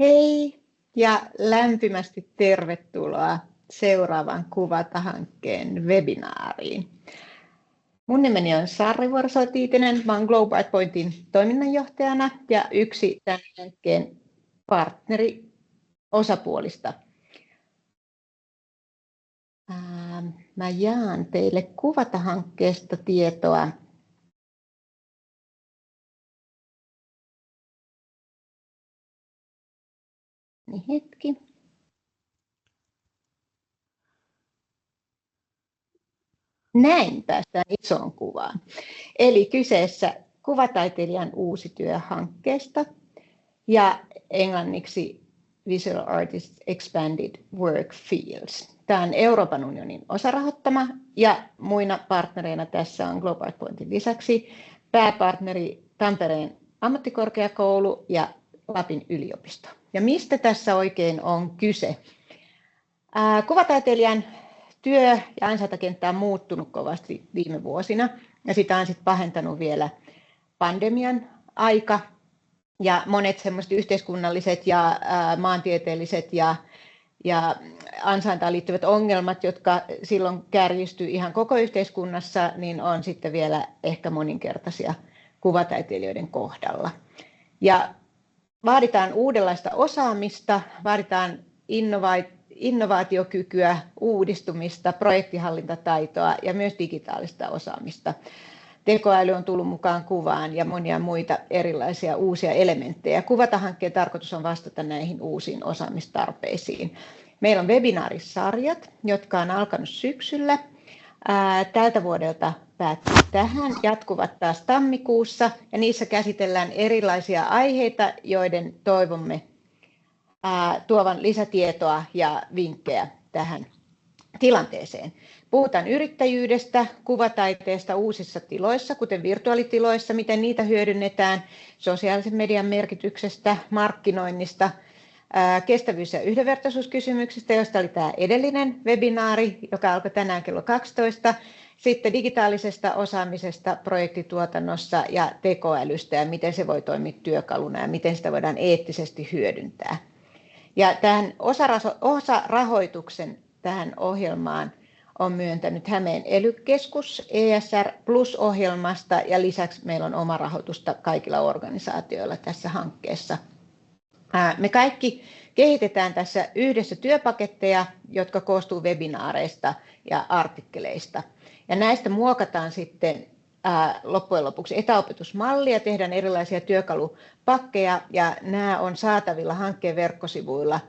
Hei ja lämpimästi tervetuloa seuraavan Kuvata-hankkeen webinaariin. Mun nimeni on Sarri Vuorisola-Tiitinen, mä oon Global Artpointin toiminnanjohtajana ja yksi tämän hankkeen partneriosapuolista. Mä jaan teille Kuvata-hankkeesta tietoa. Hetki. Näin päästään isoon kuvaan. Eli kyseessä kuvataiteilijan uusi työ hankkeesta ja englanniksi Visual Artists Expanded Work Fields. Tämä on Euroopan unionin osarahoittama ja muina partnereina tässä on Global Artpointin lisäksi pääpartneri Tampereen ammattikorkeakoulu ja Lapin yliopisto. Ja mistä tässä oikein on kyse? Kuvataiteilijan työ ja ansaintakenttä on muuttunut kovasti viime vuosina ja sitä on sitten pahentanut vielä pandemian aika ja monet semmoiset yhteiskunnalliset ja maantieteelliset ja ansaintaan liittyvät ongelmat, jotka silloin kärjistyi ihan koko yhteiskunnassa, niin on sitten vielä ehkä moninkertaisia kuvataiteilijoiden kohdalla. Ja vaaditaan uudenlaista osaamista, vaaditaan innovaatiokykyä, uudistumista, projektihallintataitoa ja myös digitaalista osaamista. Tekoäly on tullut mukaan kuvaan ja monia muita erilaisia uusia elementtejä. Kuvata-hankkeen tarkoitus on vastata näihin uusiin osaamistarpeisiin. Meillä on webinaarisarjat, jotka on alkanut syksyllä. Tältä vuodelta päättyy tähän, jatkuvat taas tammikuussa ja niissä käsitellään erilaisia aiheita, joiden toivomme tuovan lisätietoa ja vinkkejä tähän tilanteeseen. Puhutaan yrittäjyydestä, kuvataiteesta uusissa tiloissa, kuten virtuaalitiloissa, miten niitä hyödynnetään, sosiaalisen median merkityksestä, markkinoinnista, kestävyys- ja yhdenvertaisuuskysymyksistä, josta oli tämä edellinen webinaari, joka alkoi tänään kello 12. Sitten digitaalisesta osaamisesta, projektituotannossa ja tekoälystä ja miten se voi toimia työkaluna ja miten sitä voidaan eettisesti hyödyntää. Ja tähän osarahoituksen tähän ohjelmaan on myöntänyt Hämeen ELY-keskus ESR Plus-ohjelmasta ja lisäksi meillä on oma rahoitusta kaikilla organisaatioilla tässä hankkeessa. Me kaikki kehitetään tässä yhdessä työpaketteja, jotka koostuu webinaareista ja artikkeleista. Ja näistä muokataan sitten loppujen lopuksi etäopetusmallia, tehdään erilaisia työkalupakkeja ja nämä on saatavilla hankkeen verkkosivuilla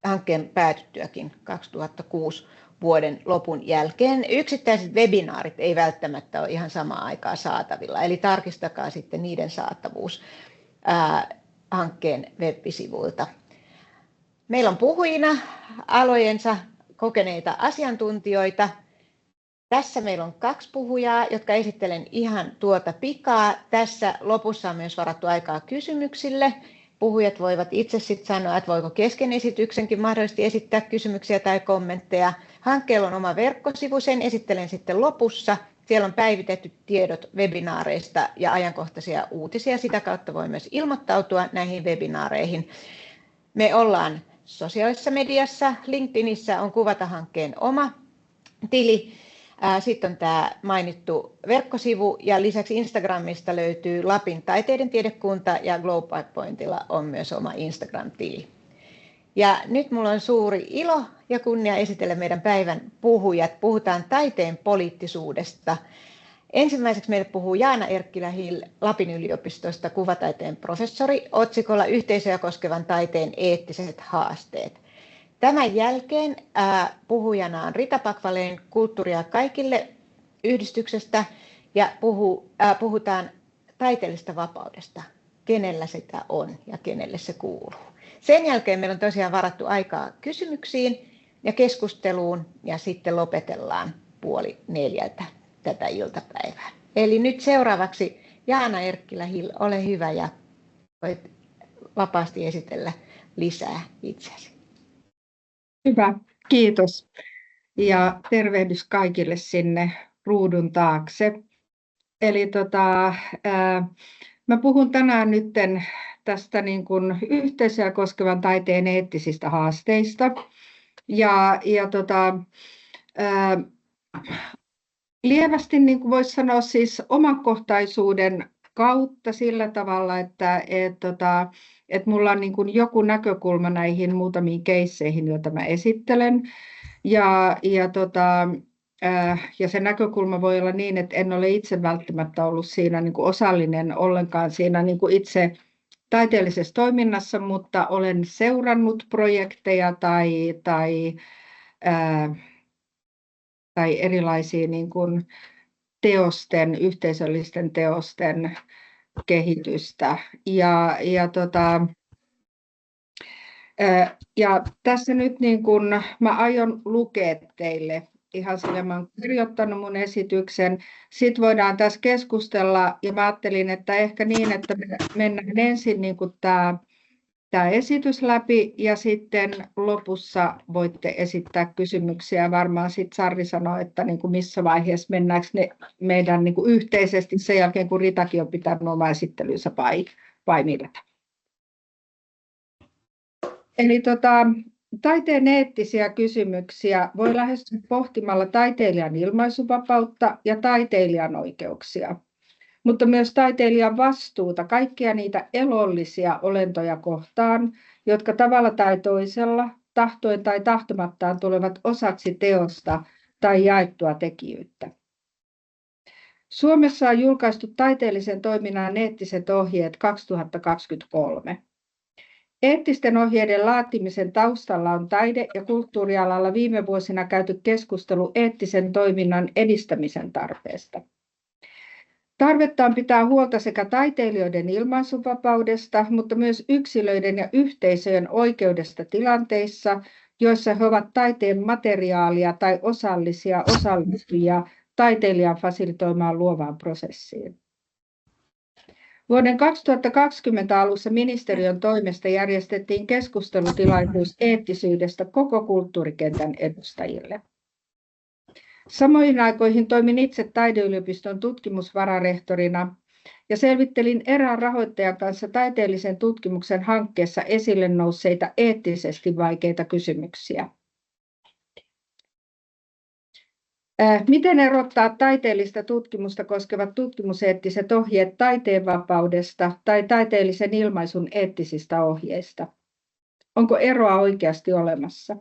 hankkeen päätyttyäkin 2006 vuoden lopun jälkeen. Yksittäiset webinaarit ei välttämättä ole ihan samaan aikaan saatavilla, eli tarkistakaa sitten niiden saatavuus hankkeen web-sivuilta. Meillä on puhujina alojensa kokeneita asiantuntijoita. Tässä meillä on 2 puhujaa, jotka esittelen ihan tuota pikaa. Tässä lopussa on myös varattu aikaa kysymyksille. Puhujat voivat itse sitten sanoa, että voiko kesken esityksenkin mahdollisesti esittää kysymyksiä tai kommentteja. Hankkeella on oma verkkosivu, sen esittelen sitten lopussa. Siellä on päivitetty tiedot webinaareista ja ajankohtaisia uutisia. Sitä kautta voi myös ilmoittautua näihin webinaareihin. Me ollaan sosiaalisessa mediassa. LinkedInissä on Kuvata-hankkeen oma tili. Sitten on tämä mainittu verkkosivu ja lisäksi Instagramista löytyy Lapin taiteiden tiedekunta ja Global Artpointilla on myös oma Instagram-tili. Ja nyt minulla on suuri ilo ja kunnia esitellä meidän päivän puhujat. Puhutaan taiteen poliittisuudesta. Ensimmäiseksi meille puhuu Jaana Erkkilä-Hill Lapin yliopistosta, kuvataiteen professori, otsikolla Yhteisöjä koskevan taiteen eettiset haasteet. Tämän jälkeen puhujana on Rita Pakvaleen Kulttuuria kaikille yhdistyksestä ja puhutaan taiteellisesta vapaudesta, kenellä sitä on ja kenelle se kuuluu. Sen jälkeen meillä on tosiaan varattu aikaa kysymyksiin ja keskusteluun ja sitten lopetellaan 3:30 tätä iltapäivää. Eli nyt seuraavaksi Jaana Erkkilä-Hill, ole hyvä ja voit vapaasti esitellä lisää itseäsi. Hyvä, kiitos. Ja tervehdys kaikille sinne ruudun taakse. Eli mä puhun tänään nytten tästä niin kuin yhteisöä koskevan taiteen eettisistä haasteista. Ja lievästi niin kuin voisi sanoa siis omakohtaisuuden kautta sillä tavalla, että mulla on niin kuin joku näkökulma näihin muutamiin keisseihin, joita mä esittelen. Ja se näkökulma voi olla niin, että en ole itse välttämättä ollut siinä niin kuin osallinen ollenkaan siinä niin kuin itse taiteellisessa toiminnassa, mutta olen seurannut projekteja tai erilaisia niin kuin yhteisöllisten teosten kehitystä. Ja tässä nyt niin kun mä aion lukea teille ihan sille, mä oon kirjoittanut mun esityksen. Sitten voidaan tässä keskustella ja mä ajattelin, että ehkä niin, että mennään ensin niin kuin tämä esitys läpi ja sitten lopussa voitte esittää kysymyksiä. Varmaan sitten Sarri sanoi, että niin kuin missä vaiheessa mennäänkö ne meidän niin kuin yhteisesti sen jälkeen, kun Ritakin on pitänyt oma esittelynsä vai millä. Eli taiteen eettisiä kysymyksiä voi lähestyä pohtimalla taiteilijan ilmaisuvapautta ja taiteilijan oikeuksia, mutta myös taiteilijan vastuuta kaikkia niitä elollisia olentoja kohtaan, jotka tavalla tai toisella, tahtoen tai tahtomattaan tulevat osaksi teosta tai jaettua tekijyyttä. Suomessa on julkaistu taiteellisen toiminnan eettiset ohjeet 2023. Eettisten ohjeiden laatimisen taustalla on taide- ja kulttuurialalla viime vuosina käyty keskustelu eettisen toiminnan edistämisen tarpeesta. Tarvetta on pitää huolta sekä taiteilijoiden ilmaisuvapaudesta, mutta myös yksilöiden ja yhteisöjen oikeudesta tilanteissa, joissa he ovat taiteen materiaalia tai osallistujia taiteilijan fasilitoimaan luovaan prosessiin. Vuoden 2020 alussa ministeriön toimesta järjestettiin keskustelutilaisuus eettisyydestä koko kulttuurikentän edustajille. Samoihin aikoihin toimin itse taideyliopiston tutkimusvararehtorina ja selvittelin erään rahoittajan kanssa taiteellisen tutkimuksen hankkeessa esille nousseita eettisesti vaikeita kysymyksiä. Miten erottaa taiteellista tutkimusta koskevat tutkimuseettiset ohjeet taiteenvapaudesta tai taiteellisen ilmaisun eettisistä ohjeista? Onko eroa oikeasti olemassa?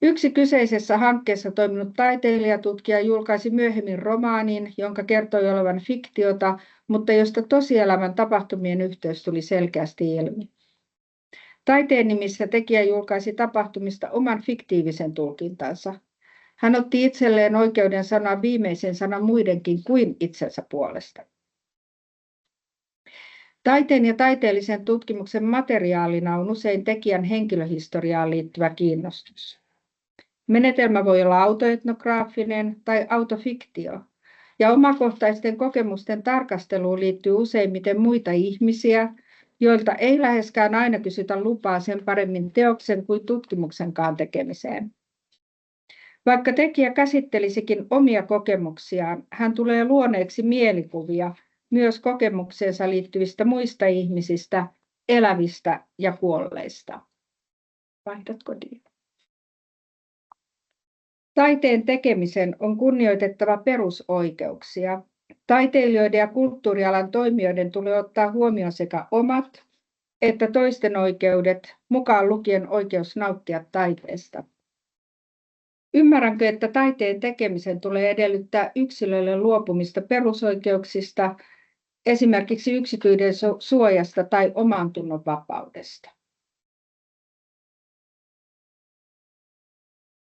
Yksi kyseisessä hankkeessa toiminut taiteilijatutkija julkaisi myöhemmin romaanin, jonka kertoi olevan fiktiota, mutta josta tosielämän tapahtumien yhteys tuli selkeästi ilmi. Taiteen nimissä tekijä julkaisi tapahtumista oman fiktiivisen tulkintansa. Hän otti itselleen oikeuden sanoa viimeisen sanan muidenkin kuin itsensä puolesta. Taiteen ja taiteellisen tutkimuksen materiaalina on usein tekijän henkilöhistoriaan liittyvä kiinnostus. Menetelmä voi olla autoetnograafinen tai autofiktio, ja omakohtaisten kokemusten tarkasteluun liittyy useimmiten muita ihmisiä, joilta ei läheskään aina kysytä lupaa sen paremmin teoksen kuin tutkimuksenkaan tekemiseen. Vaikka tekijä käsittelisikin omia kokemuksiaan, hän tulee luoneeksi mielikuvia myös kokemukseensa liittyvistä muista ihmisistä, elävistä ja kuolleista. Vaihdatko dia? Taiteen tekemisen on kunnioitettava perusoikeuksia. Taiteilijoiden ja kulttuurialan toimijoiden tulee ottaa huomioon sekä omat että toisten oikeudet, mukaan lukien oikeus nauttia taiteesta. Ymmärränkö, että taiteen tekemisen tulee edellyttää yksilöille luopumista perusoikeuksista, esimerkiksi yksityisyyden suojasta tai omantunnon vapaudesta?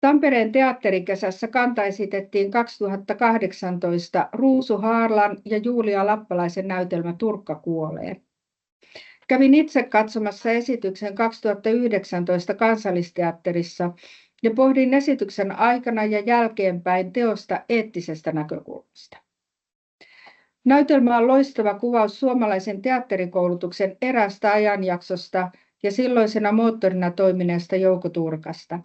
Tampereen teatterikesässä kanta esitettiin 2018 Ruusu Haarlan ja Julia Lappalaisen näytelmä Turkka kuolee. Kävin itse katsomassa esityksen 2019 Kansallisteatterissa ja pohdin esityksen aikana ja jälkeenpäin teosta eettisestä näkökulmasta. Näytelmä on loistava kuvaus suomalaisen teatterikoulutuksen eräästä ajanjaksosta ja silloisena moottorina toimineesta Jouko Turkasta.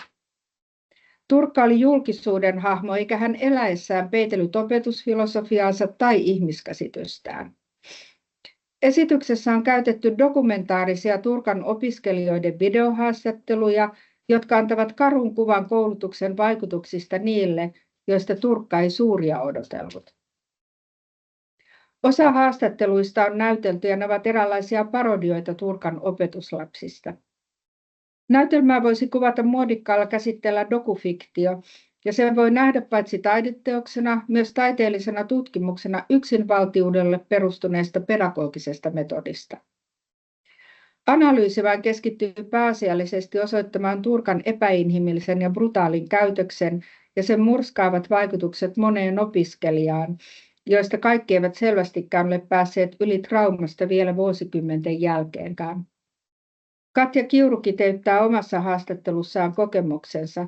Turkka oli julkisuuden hahmo, eikä hän eläessään peitellyt opetusfilosofiaansa tai ihmiskäsitystään. Esityksessä on käytetty dokumentaarisia Turkan opiskelijoiden videohaastatteluja, jotka antavat karun kuvan koulutuksen vaikutuksista niille, joista Turkka ei suuria odotellut. Osa haastatteluista on näytelty ja ne ovat eräänlaisia parodioita Turkan opetuslapsista. Näytelmää voisi kuvata muodikkaalla käsitteellä dokufiktio, ja sen voi nähdä paitsi taideteoksena, myös taiteellisena tutkimuksena yksinvaltiudelle perustuneesta pedagogisesta metodista. Analyysi vain keskittyy pääasiallisesti osoittamaan Turkan epäinhimillisen ja brutaalin käytöksen ja sen murskaavat vaikutukset moneen opiskelijaan, joista kaikki eivät selvästikään ole päässeet yli traumasta vielä vuosikymmenten jälkeenkään. Katja Kiuru kiteyttää omassa haastattelussaan kokemuksensa: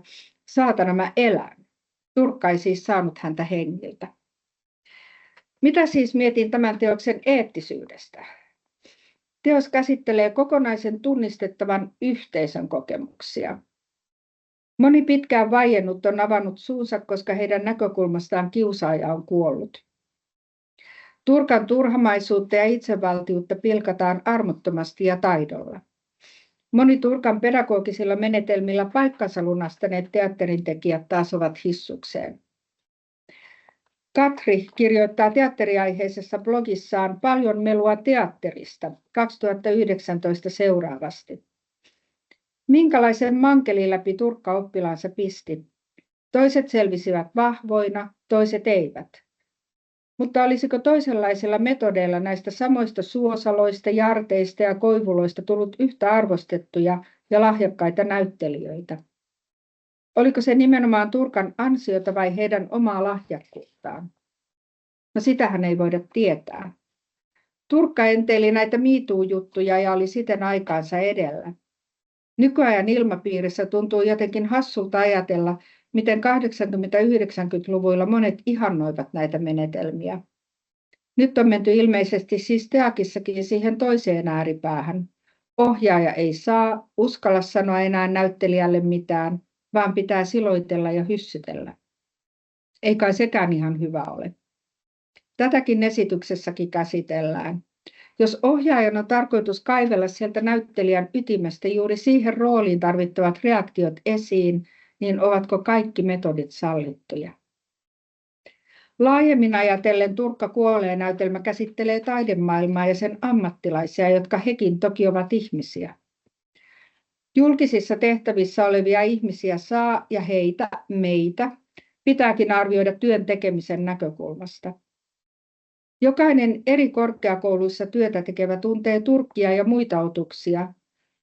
"Saatana, mä elän. Turkka ei siis saanut häntä hengiltä." Mitä siis mietin tämän teoksen eettisyydestä? Teos käsittelee kokonaisen tunnistettavan yhteisön kokemuksia. Moni pitkään vaiennut on avannut suunsa, koska heidän näkökulmastaan kiusaaja on kuollut. Turkan turhamaisuutta ja itsevaltiutta pilkataan armottomasti ja taidolla. Moni Turkan pedagogisilla menetelmillä paikkansa lunastaneet teatterintekijät taas ovat hissukseen. Katri kirjoittaa teatteriaiheisessa blogissaan Paljon melua teatterista 2019 seuraavasti: "Minkälaisen mankelin läpi Turkka oppilaansa pisti? Toiset selvisivät vahvoina, toiset eivät. Mutta olisiko toisenlaisilla metodeilla näistä samoista suosaloista, jarteista ja koivuloista tullut yhtä arvostettuja ja lahjakkaita näyttelijöitä? Oliko se nimenomaan Turkan ansiota vai heidän omaa lahjakkuuttaan? No sitähän ei voida tietää. Turkka enteili näitä MeToo-juttuja ja oli siten aikaansa edellä. Nykyajan ilmapiirissä tuntuu jotenkin hassulta ajatella, miten 80-90-luvuilla monet ihannoivat näitä menetelmiä. Nyt on menty ilmeisesti siis teakissakin siihen toiseen ääripäähän. Ohjaaja ei uskalla sanoa enää näyttelijälle mitään, vaan pitää siloitella ja hyssytellä. Ei kai sekään ihan hyvä ole. Tätäkin esityksessäkin käsitellään. Jos ohjaajan on tarkoitus kaivella sieltä näyttelijän ytimestä juuri siihen rooliin tarvittavat reaktiot esiin, niin ovatko kaikki metodit sallittuja? Laajemmin ajatellen Turkka kuolee -näytelmä käsittelee taidemaailmaa ja sen ammattilaisia, jotka hekin toki ovat ihmisiä. Julkisissa tehtävissä olevia ihmisiä ja meitä, pitääkin arvioida työn tekemisen näkökulmasta. Jokainen eri korkeakouluissa työtä tekevä tuntee Turkkia ja muita otuksia,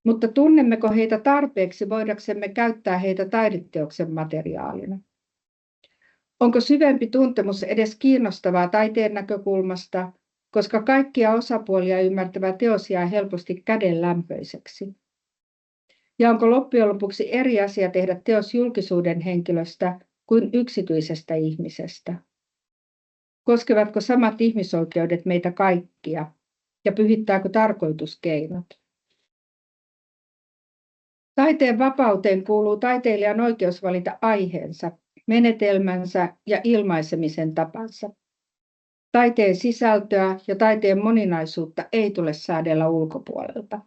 mutta tunnemmeko heitä tarpeeksi voidaksemme käyttää heitä taideteoksen materiaalina? Onko syvempi tuntemus edes kiinnostavaa taiteen näkökulmasta, koska kaikkia osapuolia ymmärtävä teos jää helposti kädenlämpöiseksi? Ja onko loppujen lopuksi eri asia tehdä teos julkisuuden henkilöstä kuin yksityisestä ihmisestä? Koskevatko samat ihmisoikeudet meitä kaikkia ja pyhittääkö tarkoituskeinot? Taiteen vapauteen kuuluu taiteilijan oikeus valita aiheensa, menetelmänsä ja ilmaisemisen tapansa. Taiteen sisältöä ja taiteen moninaisuutta ei tule säädellä ulkopuolelta.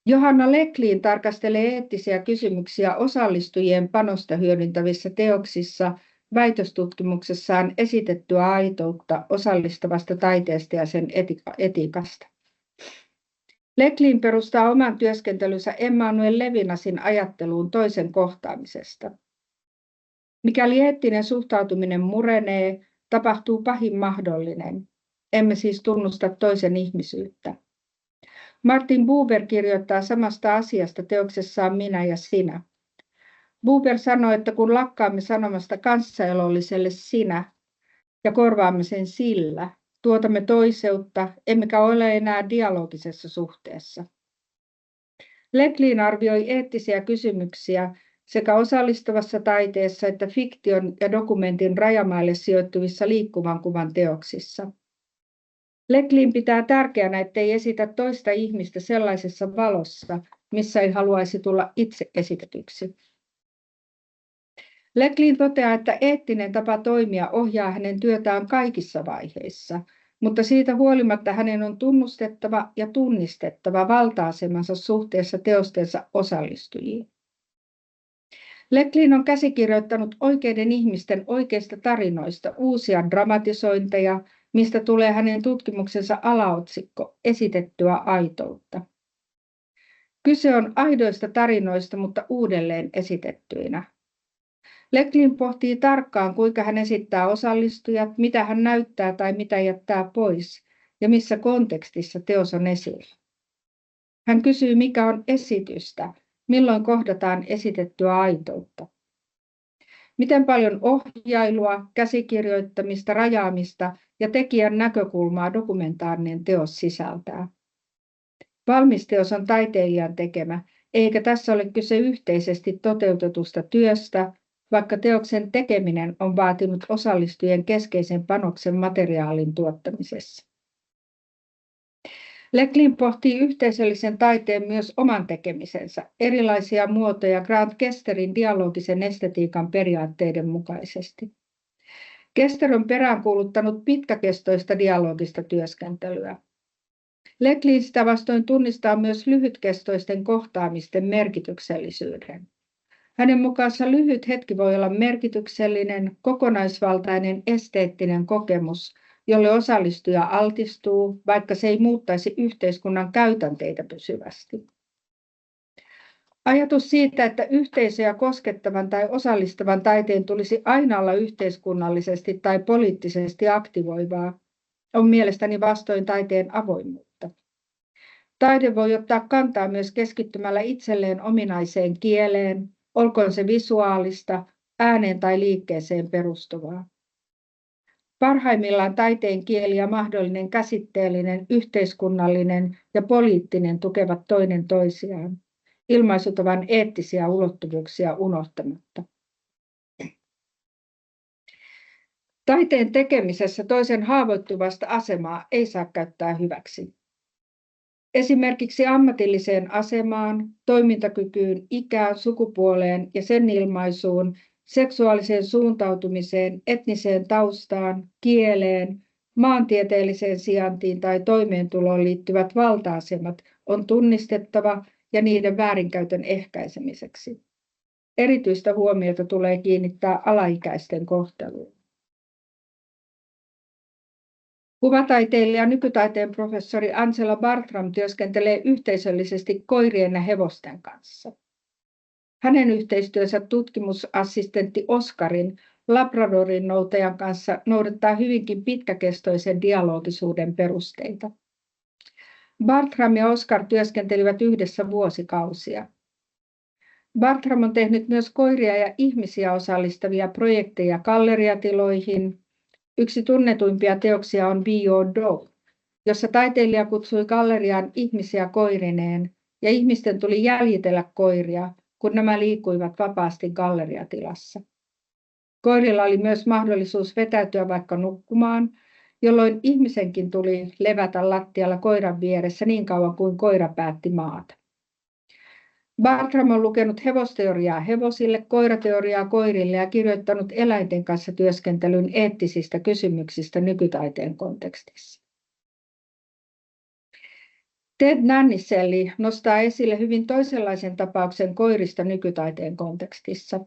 Johanna Lecklin tarkastelee eettisiä kysymyksiä osallistujien panosta hyödyntävissä teoksissa väitöstutkimuksessaan Esitettyä aitoutta osallistavasta taiteesta ja sen etiikasta. Lecklin perustaa oman työskentelynsä Emmanuel Levinasin ajatteluun toisen kohtaamisesta. Mikäli eettinen suhtautuminen murenee, tapahtuu pahin mahdollinen. Emme siis tunnusta toisen ihmisyyttä. Martin Buber kirjoittaa samasta asiasta teoksessaan Minä ja sinä. Buber sanoi, että kun lakkaamme sanomasta kanssaelolliselle sinä ja korvaamme sen sillä, tuotamme toiseutta, emmekä ole enää dialogisessa suhteessa. Lecklin arvioi eettisiä kysymyksiä sekä osallistavassa taiteessa että fiktion ja dokumentin rajamaille sijoittuvissa liikkuvan kuvan teoksissa. Lecklin pitää tärkeänä, ettei esitä toista ihmistä sellaisessa valossa, missä ei haluaisi tulla itse esitetyksi. Lecklin toteaa, että eettinen tapa toimia ohjaa hänen työtään kaikissa vaiheissa, mutta siitä huolimatta hänen on tunnustettava ja tunnistettava valta-asemansa suhteessa teostensa osallistujiin. Lecklin on käsikirjoittanut oikeiden ihmisten oikeista tarinoista uusia dramatisointeja, mistä tulee hänen tutkimuksensa alaotsikko Esitettyä aitoutta. Kyse on aidoista tarinoista, mutta uudelleen esitettyinä. Lecklin pohtii tarkkaan, kuinka hän esittää osallistujat, mitä hän näyttää tai mitä jättää pois ja missä kontekstissa teos on esillä. Hän kysyy, mikä on esitystä, milloin kohdataan esitettyä aitoutta. Miten paljon ohjailua, käsikirjoittamista, rajaamista ja tekijän näkökulmaa dokumentaarinen teos sisältää. Valmis teos on taiteilijan tekemä, eikä tässä ole kyse yhteisesti toteutetusta työstä, vaikka teoksen tekeminen on vaatinut osallistujien keskeisen panoksen materiaalin tuottamisessa. Lecklin pohtii yhteisöllisen taiteen myös oman tekemisensä, erilaisia muotoja Grant Kesterin dialogisen estetiikan periaatteiden mukaisesti. Kester on peräänkuuluttanut pitkäkestoista dialogista työskentelyä. Lecklin sitä vastoin tunnistaa myös lyhytkestoisten kohtaamisten merkityksellisyyden. Hänen mukaansa lyhyt hetki voi olla merkityksellinen, kokonaisvaltainen esteettinen kokemus, jolle osallistuja altistuu, vaikka se ei muuttaisi yhteiskunnan käytänteitä pysyvästi. Ajatus siitä, että yhteisöjä koskettavan tai osallistavan taiteen tulisi aina olla yhteiskunnallisesti tai poliittisesti aktivoivaa, on mielestäni vastoin taiteen avoimuutta. Taide voi ottaa kantaa myös keskittymällä itselleen ominaiseen kieleen, olkoon se visuaalista, ääneen tai liikkeeseen perustuvaa. Parhaimmillaan taiteen kieli ja mahdollinen käsitteellinen, yhteiskunnallinen ja poliittinen tukevat toinen toisiaan, ilmaisutavan eettisiä ulottuvuuksia unohtamatta. Taiteen tekemisessä toisen haavoittuvasta asemaa ei saa käyttää hyväksi. Esimerkiksi ammatilliseen asemaan, toimintakykyyn, ikään, sukupuoleen ja sen ilmaisuun, seksuaaliseen suuntautumiseen, etniseen taustaan, kieleen, maantieteelliseen sijaintiin tai toimeentuloon liittyvät valta-asemat on tunnistettava ja niiden väärinkäytön ehkäisemiseksi. Erityistä huomiota tulee kiinnittää alaikäisten kohteluun. Kuvataiteilija nykytaiteen professori Angela Bartram työskentelee yhteisöllisesti koirien ja hevosten kanssa. Hänen yhteistyönsä tutkimusassistentti Oskarin, Labradorin noutajan kanssa noudattaa hyvinkin pitkäkestoisen dialogisuuden perusteita. Bartram ja Oskar työskentelivät yhdessä vuosikausia. Bartram on tehnyt myös koiria ja ihmisiä osallistavia projekteja galleriatiloihin. Yksi tunnetuimpia teoksia on Be Your Dog, jossa taiteilija kutsui galleriaan ihmisiä koirineen ja ihmisten tuli jäljitellä koiria, kun nämä liikkuivat vapaasti galleriatilassa. Koirilla oli myös mahdollisuus vetäytyä vaikka nukkumaan, jolloin ihmisenkin tuli levätä lattialla koiran vieressä niin kauan kuin koira päätti maata. Bartram on lukenut hevosteoriaa hevosille, koirateoriaa koirille ja kirjoittanut eläinten kanssa työskentelyn eettisistä kysymyksistä nykytaiteen kontekstissa. Ted Nanniselli nostaa esille hyvin toisenlaisen tapauksen koirista nykytaiteen kontekstissa.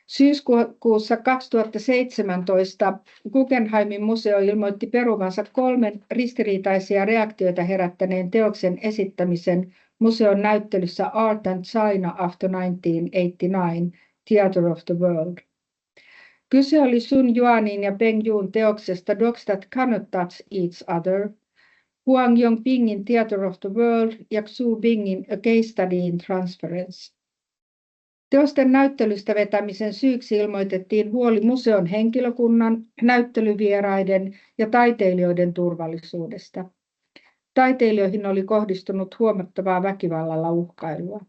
Syyskuussa 2017 Guggenheimin museo ilmoitti peruvansa 3 ristiriitaisia reaktioita herättäneen teoksen esittämisen museon näyttelyssä Art and China After 1989, Theatre of the World. Kyse oli Sun Yuanin ja Peng Yun teoksesta Dogs That Cannot Touch Each Other, Huang Yongpingin Theatre of the World ja Xu Bingin A Case Study in Transference. Teosten näyttelystä vetämisen syyksi ilmoitettiin huoli museon henkilökunnan, näyttelyvieraiden ja taiteilijoiden turvallisuudesta. Taiteilijoihin oli kohdistunut huomattavaa väkivallalla uhkailua.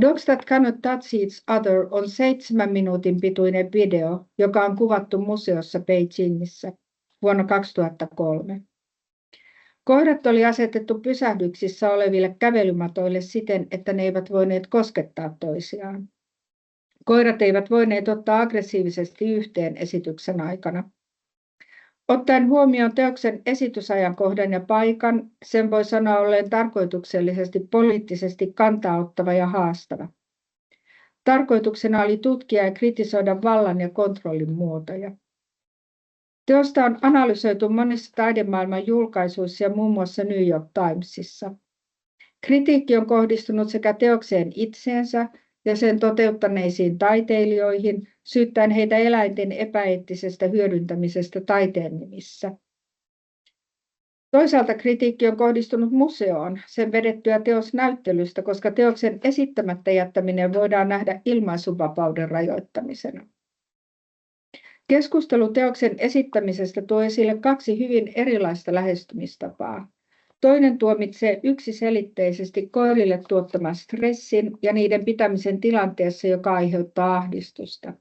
Dogs That Cannot Touch Each Other on 7 minuutin pituinen video, joka on kuvattu museossa Beijingissä vuonna 2003. Koirat oli asetettu pysähdyksissä oleville kävelymatoille siten, että ne eivät voineet koskettaa toisiaan. Koirat eivät voineet ottaa aggressiivisesti yhteen esityksen aikana. Ottaen huomioon teoksen esitysajankohdan ja paikan, sen voi sanoa olleen tarkoituksellisesti poliittisesti kantaa ottava ja haastava. Tarkoituksena oli tutkia ja kritisoida vallan ja kontrollin muotoja. Teosta on analysoitu monissa taidemaailman julkaisuissa ja muun muassa New York Timesissa. Kritiikki on kohdistunut sekä teokseen itseensä ja sen toteuttaneisiin taiteilijoihin, syyttäen heitä eläinten epäeettisestä hyödyntämisestä taiteen nimissä. Toisaalta kritiikki on kohdistunut museoon sen vedettyä teosnäyttelystä, koska teoksen esittämättä jättäminen voidaan nähdä ilmaisuvapauden rajoittamisena. Keskustelu teoksen esittämisestä tuo esille kaksi hyvin erilaista lähestymistapaa. Toinen tuomitsee yksiselitteisesti koirille tuottaman stressin ja niiden pitämisen tilanteessa, joka aiheuttaa ahdistusta.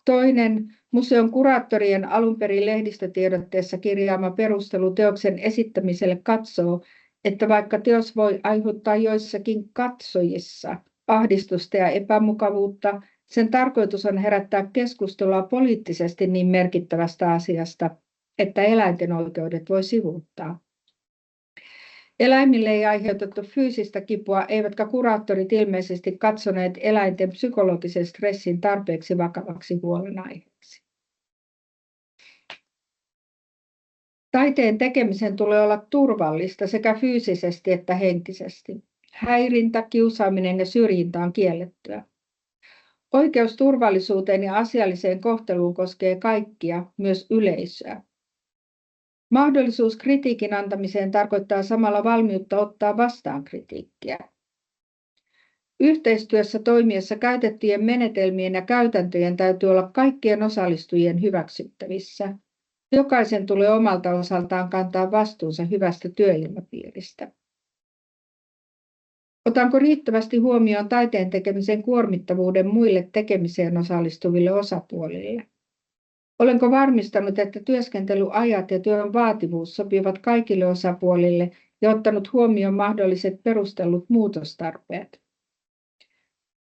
Toinen, museon kuraattorien alun perin lehdistötiedotteessa kirjaama perustelu teoksen esittämiselle katsoo, että vaikka teos voi aiheuttaa joissakin katsojissa ahdistusta ja epämukavuutta, sen tarkoitus on herättää keskustelua poliittisesti niin merkittävästä asiasta, että eläinten oikeudet voi sivuuttaa. Eläimille ei aiheutettu fyysistä kipua, eivätkä kuraattorit ilmeisesti katsoneet eläinten psykologisen stressin tarpeeksi vakavaksi huolenaiheeksi. Taiteen tekemisen tulee olla turvallista sekä fyysisesti että henkisesti. Häirintä, kiusaaminen ja syrjintä on kiellettyä. Oikeus turvallisuuteen ja asialliseen kohteluun koskee kaikkia, myös yleisöä. Mahdollisuus kritiikin antamiseen tarkoittaa samalla valmiutta ottaa vastaan kritiikkiä. Yhteistyössä toimiessa käytettyjen menetelmien ja käytäntöjen täytyy olla kaikkien osallistujien hyväksyttävissä. Jokaisen tulee omalta osaltaan kantaa vastuunsa hyvästä työilmapiiristä. Otanko riittävästi huomioon taiteen tekemisen kuormittavuuden muille tekemiseen osallistuville osapuolille? Olenko varmistanut, että työskentelyajat ja työn vaativuus sopivat kaikille osapuolille ja ottanut huomioon mahdolliset perustellut muutostarpeet?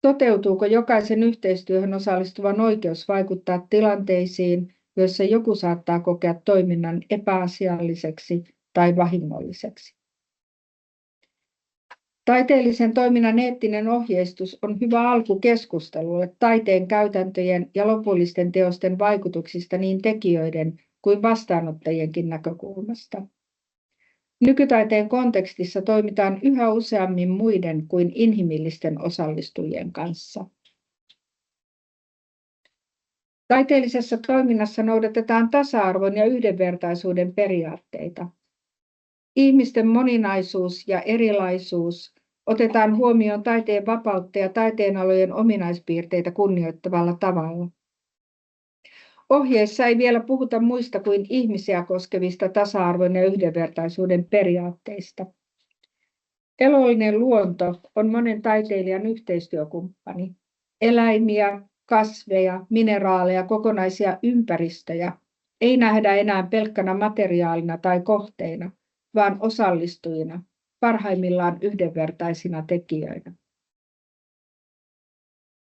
Toteutuuko jokaisen yhteistyöhön osallistuvan oikeus vaikuttaa tilanteisiin, joissa joku saattaa kokea toiminnan epäasialliseksi tai vahingolliseksi? Taiteellisen toiminnan eettinen ohjeistus on hyvä alku keskustelulle taiteen käytäntöjen ja lopullisten teosten vaikutuksista niin tekijöiden kuin vastaanottajienkin näkökulmasta. Nykytaiteen kontekstissa toimitaan yhä useammin muiden kuin inhimillisten osallistujien kanssa. Taiteellisessa toiminnassa noudatetaan tasa-arvon ja yhdenvertaisuuden periaatteita. Ihmisten moninaisuus ja erilaisuus otetaan huomioon taiteen vapautta ja taiteenalojen ominaispiirteitä kunnioittavalla tavalla. Ohjeissa ei vielä puhuta muista kuin ihmisiä koskevista tasa-arvon ja yhdenvertaisuuden periaatteista. Elollinen luonto on monen taiteilijan yhteistyökumppani. Eläimiä, kasveja, mineraaleja, kokonaisia ympäristöjä ei nähdä enää pelkkänä materiaalina tai kohteina, vaan osallistujina, parhaimmillaan yhdenvertaisina tekijöinä.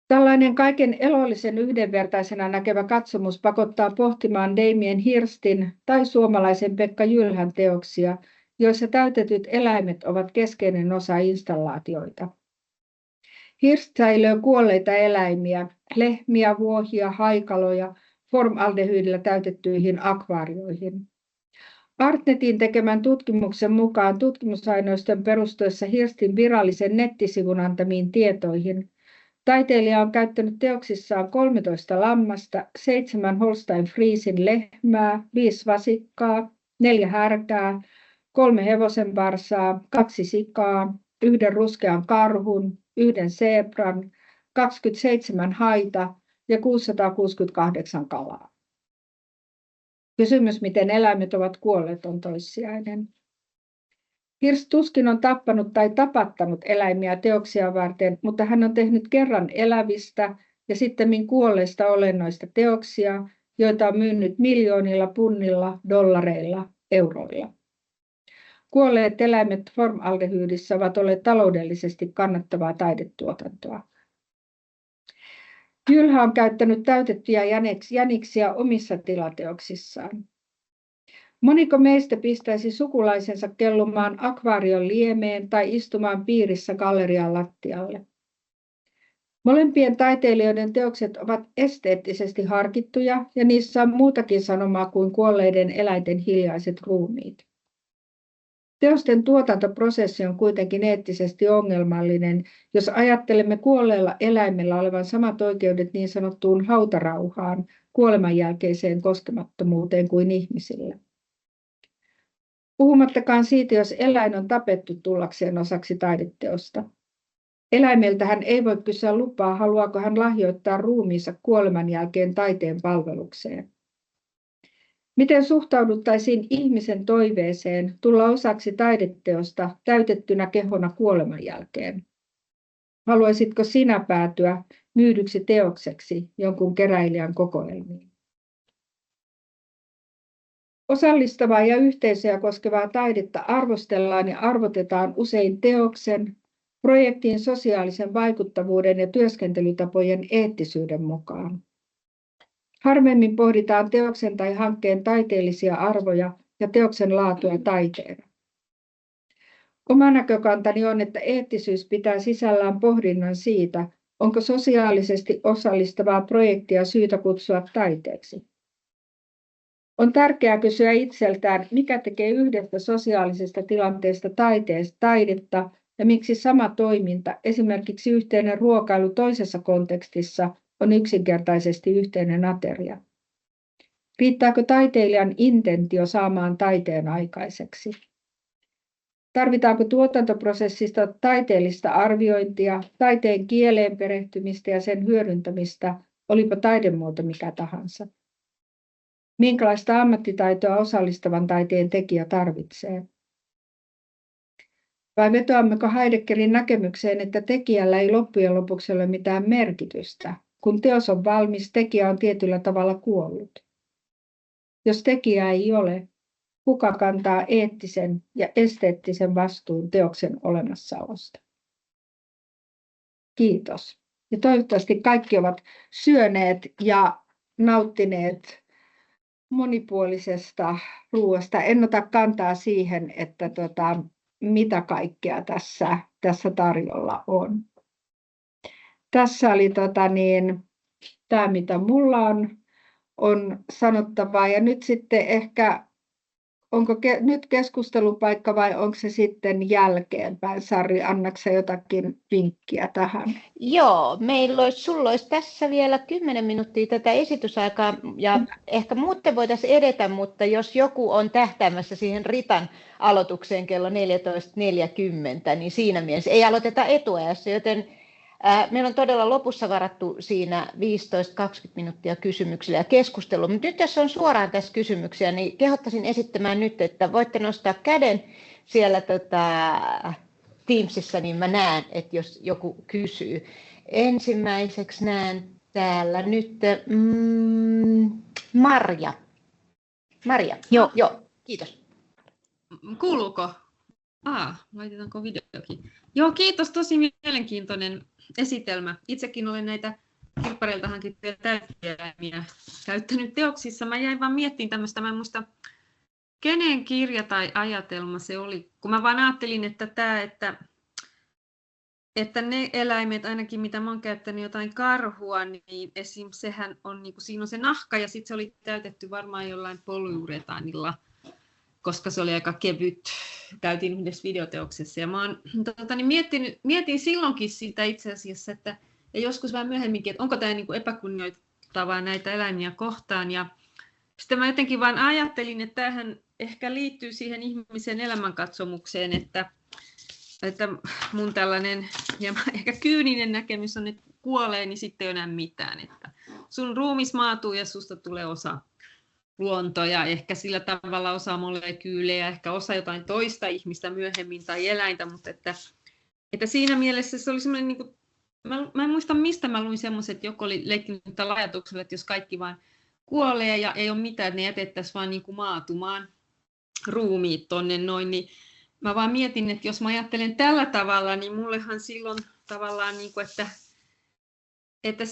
Tällainen kaiken elollisen yhdenvertaisena näkevä katsomus pakottaa pohtimaan Damien Hirstin tai suomalaisen Pekka Jylhän teoksia, joissa täytetyt eläimet ovat keskeinen osa installaatioita. Hirst säilöö kuolleita eläimiä, lehmiä, vuohia, haikaloja, formaldehyydillä täytettyihin akvaarioihin. Artnetin tekemän tutkimuksen mukaan tutkimusaineiston perustuessa Hirstin virallisen nettisivun antamiin tietoihin taiteilija on käyttänyt teoksissaan 13 lammasta, 7 Holstein Friesin lehmää, 5 vasikkaa, 4 härkää, 3 hevosenvarsaa, 2 sikaa, 1 ruskean karhun, 1 seebran, 27 haita ja 668 kalaa. Kysymys, miten eläimet ovat kuolleet, on toissijainen. Hirst tuskin on tappanut tai tapattanut eläimiä teoksia varten, mutta hän on tehnyt kerran elävistä ja sittemmin kuolleista olennoista teoksia, joita on myynyt miljoonilla punnilla, dollareilla, euroilla. Kuolleet eläimet formaldehyydissä ovat olleet taloudellisesti kannattavaa taidetuotantoa. Jylhä on käyttänyt täytettyjä jäniksiä omissa tilateoksissaan. Moniko meistä pistäisi sukulaisensa kellumaan akvaarion liemeen tai istumaan piirissä gallerian lattialle? Molempien taiteilijoiden teokset ovat esteettisesti harkittuja ja niissä on muutakin sanomaa kuin kuolleiden eläinten hiljaiset ruumiit. Teosten tuotantoprosessi on kuitenkin eettisesti ongelmallinen, jos ajattelemme kuolleella eläimellä olevan samat oikeudet niin sanottuun hautarauhaan, kuoleman jälkeiseen koskemattomuuteen kuin ihmisillä. Puhumattakaan siitä, jos eläin on tapettu tullakseen osaksi taideteosta. Eläimeltähän ei voi kysyä lupaa, haluaako hän lahjoittaa ruumiinsa kuoleman jälkeen taiteen palvelukseen. Miten suhtauduttaisiin ihmisen toiveeseen tulla osaksi taideteosta täytettynä kehona kuoleman jälkeen? Haluaisitko sinä päätyä myydyksi teokseksi jonkun keräilijän kokoelmiin? Osallistavaa ja yhteisöä koskevaa taidetta arvostellaan ja arvotetaan usein teoksen, projektin sosiaalisen vaikuttavuuden ja työskentelytapojen eettisyyden mukaan. Harvemmin pohditaan teoksen tai hankkeen taiteellisia arvoja ja teoksen laatua taiteena. Oma näkökantani on, että eettisyys pitää sisällään pohdinnan siitä, onko sosiaalisesti osallistavaa projektia syytä kutsua taiteeksi. On tärkeää kysyä itseltään, mikä tekee yhdestä sosiaalisesta tilanteesta taidetta ja miksi sama toiminta, esimerkiksi yhteinen ruokailu toisessa kontekstissa, on yksinkertaisesti yhteinen ateria. Riittääkö taiteilijan intentio saamaan taiteen aikaiseksi? Tarvitaanko tuotantoprosessista taiteellista arviointia, taiteen kieleen perehtymistä ja sen hyödyntämistä, olipa taidemuoto mikä tahansa? Minkälaista ammattitaitoa osallistavan taiteen tekijä tarvitsee? Vai vetoammeko Heideggerin näkemykseen, että tekijällä ei loppujen lopuksi ole mitään merkitystä? Kun teos on valmis, tekijä on tietyllä tavalla kuollut. Jos tekijä ei ole, kuka kantaa eettisen ja esteettisen vastuun teoksen olemassaolosta? Kiitos. Ja toivottavasti kaikki ovat syöneet ja nauttineet monipuolisesta ruoasta. En ota kantaa siihen, että mitä kaikkea tässä tarjolla on. Tässä oli tämä, mitä mulla on sanottavaa. Ja nyt sitten ehkä, onko nyt keskustelupaikka vai onko se sitten jälkeenpäin? Sari, annatko jotakin vinkkiä tähän? Joo, sulla olisi tässä vielä 10 minuuttia tätä esitysaikaa ja ehkä muuten voitaisiin edetä, mutta jos joku on tähtäämässä siihen Ritan aloitukseen kello 14.40, niin siinä mielessä ei aloiteta etuajassa, joten meillä on todella lopussa varattu siinä 15-20 minuuttia kysymyksille ja keskustelua, mutta nyt jos on suoraan tässä kysymyksiä, niin kehottaisin esittämään nyt, että voitte nostaa käden siellä Teamsissa, niin mä näen, että jos joku kysyy. Ensimmäiseksi näen täällä nyt Marja. Joo, kiitos. Kuuluuko? Laitetaanko videokin? Joo, kiitos. Tosi mielenkiintoinen esitelmä. Itsekin olen näitä kirppareilta hankittuja täyteeläimiä käyttänyt teoksissa. Mä jäin vaan miettimään tämmöistä, mä en muista kenen kirja tai ajatelma se oli, kun mä vaan ajattelin, että ne eläimet, ainakin mitä mä oon käyttänyt jotain karhua, niin esim. Sehän on, niin kuin, siinä on se nahka ja sitten se oli täytetty varmaan jollain polyuretaanilla, koska se oli aika kevyt. Käytiin yhdessä videoteoksessa ja mä oon mietin silloinkin sitä itse asiassa, että ja joskus vähän myöhemminkin, että onko tämä niin kuin epäkunnioittavaa näitä eläimiä kohtaan. Ja sitten mä jotenkin vaan ajattelin, että tämähän ehkä liittyy siihen ihmisen elämänkatsomukseen, että mun tällainen ja ehkä kyyninen näkemys on, että kuolee, niin sitten ei ole enää mitään. Että sun ruumis maatuu ja susta tulee osa luontoa ja ehkä sillä tavalla osa molekyylejä, ehkä osa jotain toista ihmistä myöhemmin tai eläintä, mutta että siinä mielessä se oli semmoinen, niin kuin, mä en muista mistä mä luin semmoisen, että joku oli leikkinyt tällä ajatuksella, että jos kaikki vaan kuolee ja ei ole mitään, että ne jätettäisiin vaan niin kuin maatumaan ruumiit tonne noin, niin mä vaan mietin, että jos mä ajattelen tällä tavalla, niin mullehan silloin tavallaan, niin kuin, että että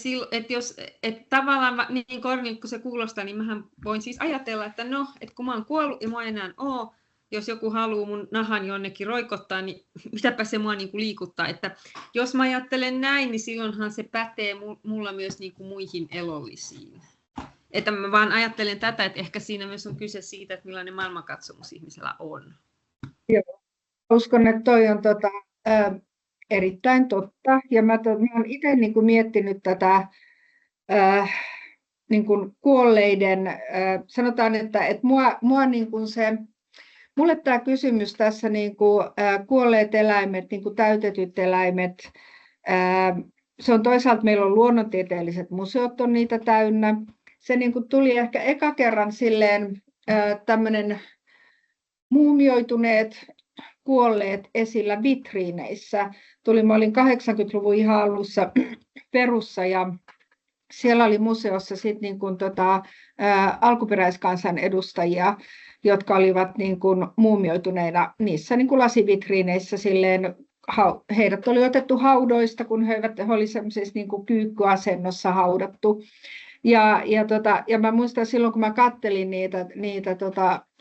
tavallaan niin korkealta kuin se kuulostaa, niin mähän voin siis ajatella, että no, että kun mä oon kuollut ja mä enää ole, jos joku haluaa mun nahan jonnekin roikottaa, niin mitäpä se mua niin kuin liikuttaa. Että jos mä ajattelen näin, niin silloinhan se pätee mulla myös niin kuin muihin elollisiin. Että mä vaan ajattelen tätä, että ehkä siinä myös on kyse siitä, että millainen maailmankatsomus ihmisellä on. Joo. Uskon, että toi on erittäin totta. Ja mä oon itse niin kuin miettinyt tätä niin kuin kuolleiden, sanotaan, että mua niin kuin mulle tämä kysymys tässä niin kuin, kuolleet eläimet, niin kuin täytetyt eläimet, se on toisaalta meillä on luonnontieteelliset museot on niitä täynnä. Se niin kuin tuli ehkä eka kerran silleen tämmöinen muumioituneet kuolleet esillä vitriineissä. Mä olin 80-luvun ihan alussa Perussa ja siellä oli museossa sit niin kuin alkuperäiskansan edustajia, jotka olivat niin kuin muumioituneina niissä niin kuin lasivitriineissä silleen. Heidät oli otettu haudoista, kun he olivat semmoisessa niin kuin kyykkyasennossa haudattu. Ja mä muistan silloin, kun mä kattelin niitä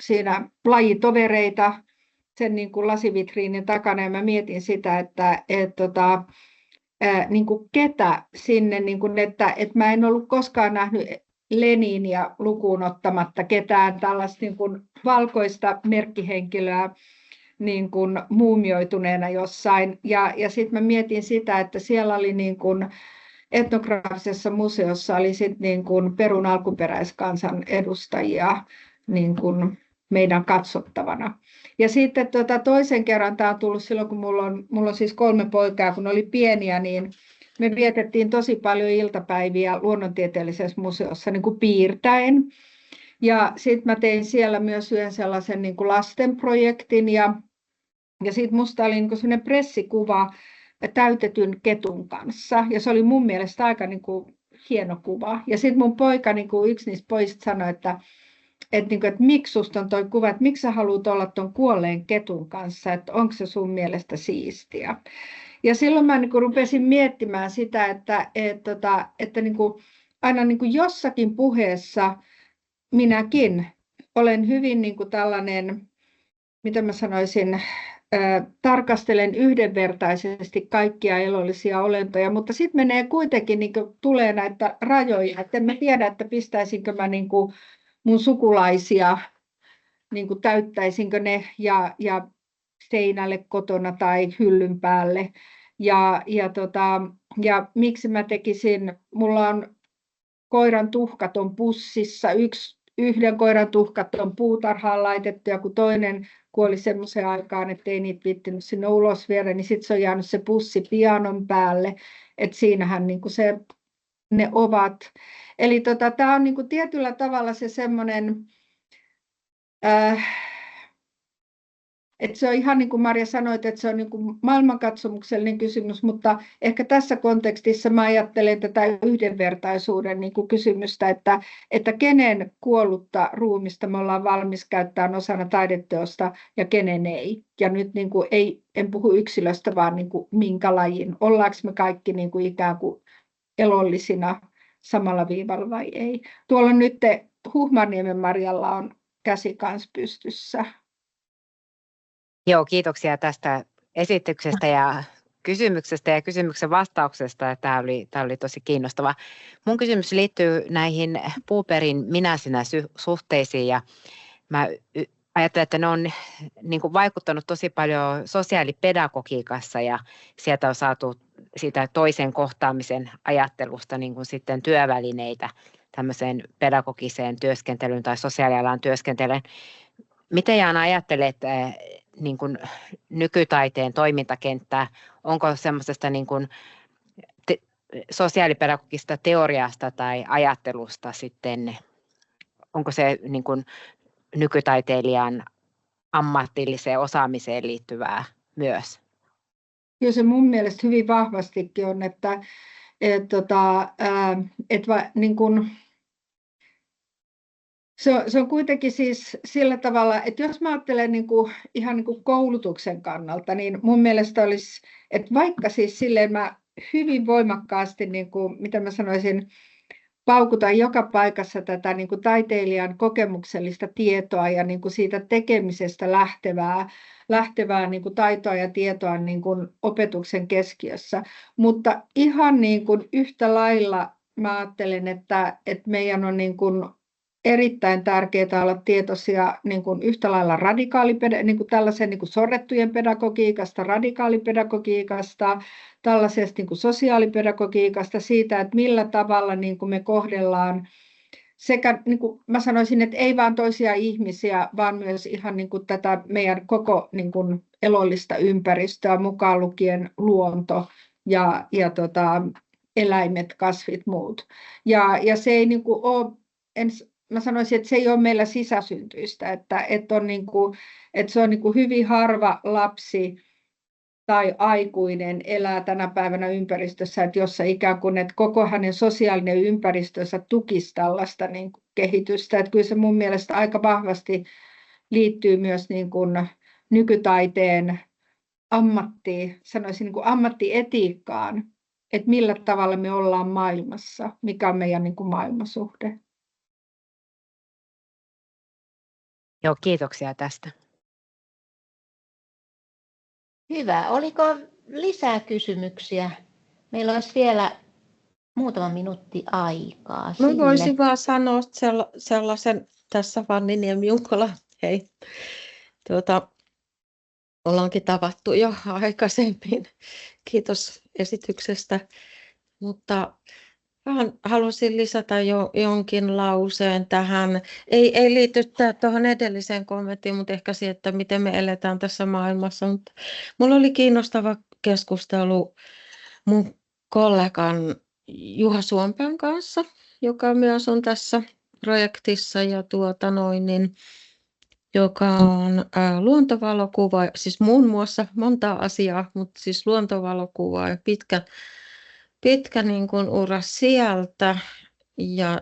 siinä lajitovereita sen niin kuin lasivitriinin takana, ja mä mietin sitä, että niin kuin ketä sinne, niin kuin, että mä en ollut koskaan nähnyt Leninia lukuun ottamatta ketään tällaista niin kuin valkoista merkkihenkilöä niin kuin muumioituneena jossain. Ja sitten mä mietin sitä, että siellä oli niin kuin etnograafisessa museossa oli sit niin kuin Perun alkuperäiskansan edustajia niin kuin meidän katsottavana. Ja sitten toisen kerran tämä on tullut silloin, kun mulla on siis 3 poikaa, kun ne oli pieniä, niin me vietettiin tosi paljon iltapäiviä luonnontieteellisessä museossa niin kuin piirtäen. Ja sitten mä tein siellä myös yhden sellaisen niin kuin lastenprojektin ja sitten musta oli niin kuin sellainen pressikuva täytetyn ketun kanssa. Ja se oli mun mielestä aika niin kuin hieno kuva. Ja sitten mun poika, niin kuin yksi niistä pojista sanoi, että miksi susta on toi kuva, että miksi sä haluat olla ton kuolleen ketun kanssa, että onko se sun mielestä siistiä. Ja silloin mä niin kuin rupesin miettimään sitä, että niin kuin aina niin kuin jossakin puheessa minäkin olen hyvin niin kuin tällainen, mitä mä sanoisin, tarkastelen yhdenvertaisesti kaikkia elollisia olentoja, mutta sitten menee kuitenkin, niin kuin tulee näitä rajoja, että en mä tiedä, että pistäisinkö mä niin kuin mun sukulaisia, niin kuin täyttäisinkö ne ja seinälle kotona tai hyllyn päälle. Ja miksi mä tekisin, mulla on koiran tuhkat on pussissa, yhden koiran tuhkat on puutarhaan laitettu ja kun toinen kuoli semmoiseen aikaan, että ei niitä viittinyt sinne ulos viedä, niin sitten se on jäänyt se pussi pianon päälle, että siinähän niin kuin ne ovat. Eli tämä on niin kuin tietyllä tavalla se semmoinen, että se on ihan niin kuin Marja sanoit, että se on niin kuin maailmankatsomuksellinen kysymys, mutta ehkä tässä kontekstissa mä ajattelen tätä yhdenvertaisuuden niin kuin kysymystä, että kenen kuollutta ruumista me ollaan valmis käyttämään osana taideteosta ja kenen ei. Ja nyt niin kuin en puhu yksilöstä, vaan niin kuin minkä lajin. Ollaanko me kaikki niin kuin ikään kuin elollisina samalla viivalla vai ei. Tuolla nyt Huhmarniemen Marjalla on käsi kanssa pystyssä. Joo, kiitoksia tästä esityksestä ja kysymyksestä ja kysymyksen vastauksesta. Tämä oli tosi kiinnostava. Mun kysymys liittyy näihin Buberin minä-sinä-suhteisiin ja mä ajattelen, että ne on niin kuin vaikuttanut tosi paljon sosiaalipedagogiikassa ja sieltä on saatu siitä toisen kohtaamisen ajattelusta niin kuin sitten työvälineitä tämmöiseen pedagogiseen työskentelyyn tai sosiaalialan työskentelyyn. Miten Jaana ajattelet niin kuin nykytaiteen toimintakenttää? Onko semmoisesta niin kuin sosiaalipedagogista teoriasta tai ajattelusta sitten, onko se niin kuin nykytaiteilijan ammatilliseen osaamiseen liittyvää myös? Kyllä se mun mielestä hyvin vahvastikin on, että niin kuin se on kuitenkin siis sillä tavalla, että jos mä ajattelen niin kuin, ihan niin kuin koulutuksen kannalta, niin mun mielestä olisi, että vaikka siis silleen mä hyvin voimakkaasti, niin kuin, mitä mä sanoisin, paukutaan joka paikassa tätä niin kuin taiteilijan kokemuksellista tietoa ja niin kuin siitä tekemisestä lähtevää niin kuin taitoa ja tietoa niin kuin opetuksen keskiössä. Mutta ihan niin kuin yhtä lailla mä ajattelen, että meidän on niin kuin erittäin tärkeää olla tietoisia niin kuin yhtä lailla niin kuin tällaisen niin kuin sorrettujen pedagogiikasta, radikaalipedagogiikasta, tällaisesta niin kuin sosiaalipedagogiikasta, siitä, että millä tavalla niin kuin me kohdellaan sekä, niin kuin mä sanoisin, että ei vain toisia ihmisiä, vaan myös ihan niin kuin tätä meidän koko niin kuin elollista ympäristöä, mukaan lukien luonto ja eläimet, kasvit, muut. Ja se ei niin kuin ole, mä sanoisin, että se ei ole meillä sisäsyntyistä, että se on niin kuin hyvin harva lapsi tai aikuinen elää tänä päivänä ympäristössä, että jossa ikään kuin että koko hänen sosiaalinen ympäristönsä tukisi tällaista niin kuin kehitystä. Että kyllä se mun mielestä aika vahvasti liittyy myös niin kuin nykytaiteen sanoisin niin kuin ammattietiikkaan, että millä tavalla me ollaan maailmassa, mikä on meidän niin kuin maailmasuhde. Joo, kiitoksia tästä. Hyvä. Oliko lisää kysymyksiä? Meillä olisi vielä muutama minuutti aikaa Mä sille. voisin vaan sanoa sellaisen tässä Fanni Niemi-Junkola. Hei. Ollaankin tavattu jo aikaisemmin. Kiitos esityksestä. Mutta vähän halusin lisätä jonkin lauseen tähän. Ei liity tuohon edelliseen kommenttiin, mutta ehkä siihen, että miten me eletään tässä maailmassa. Mutta mulla oli kiinnostava keskustelu mun kollegan Juha Suompään kanssa, joka myös on tässä projektissa ja joka on luontovalokuva, siis muun muassa monta asiaa, mutta siis luontovalokuva ja pitkä niin kuin ura sieltä ja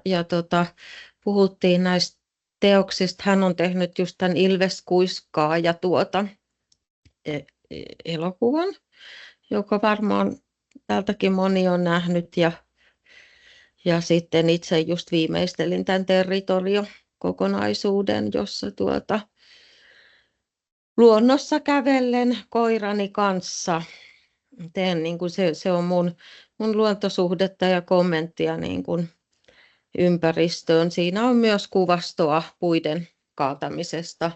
puhuttiin näistä teoksista. Hän on tehnyt just tämän Ilves kuiskaa ja elokuvan, joka varmaan täältäkin moni on nähnyt ja sitten itse just viimeistelin tämän Territorio-kokonaisuuden, jossa luonnossa kävellen koirani kanssa teen niin kuin se on mun luontosuhdetta ja kommenttia niin kuin ympäristöön. Siinä on myös kuvastoa puiden kaatamisesta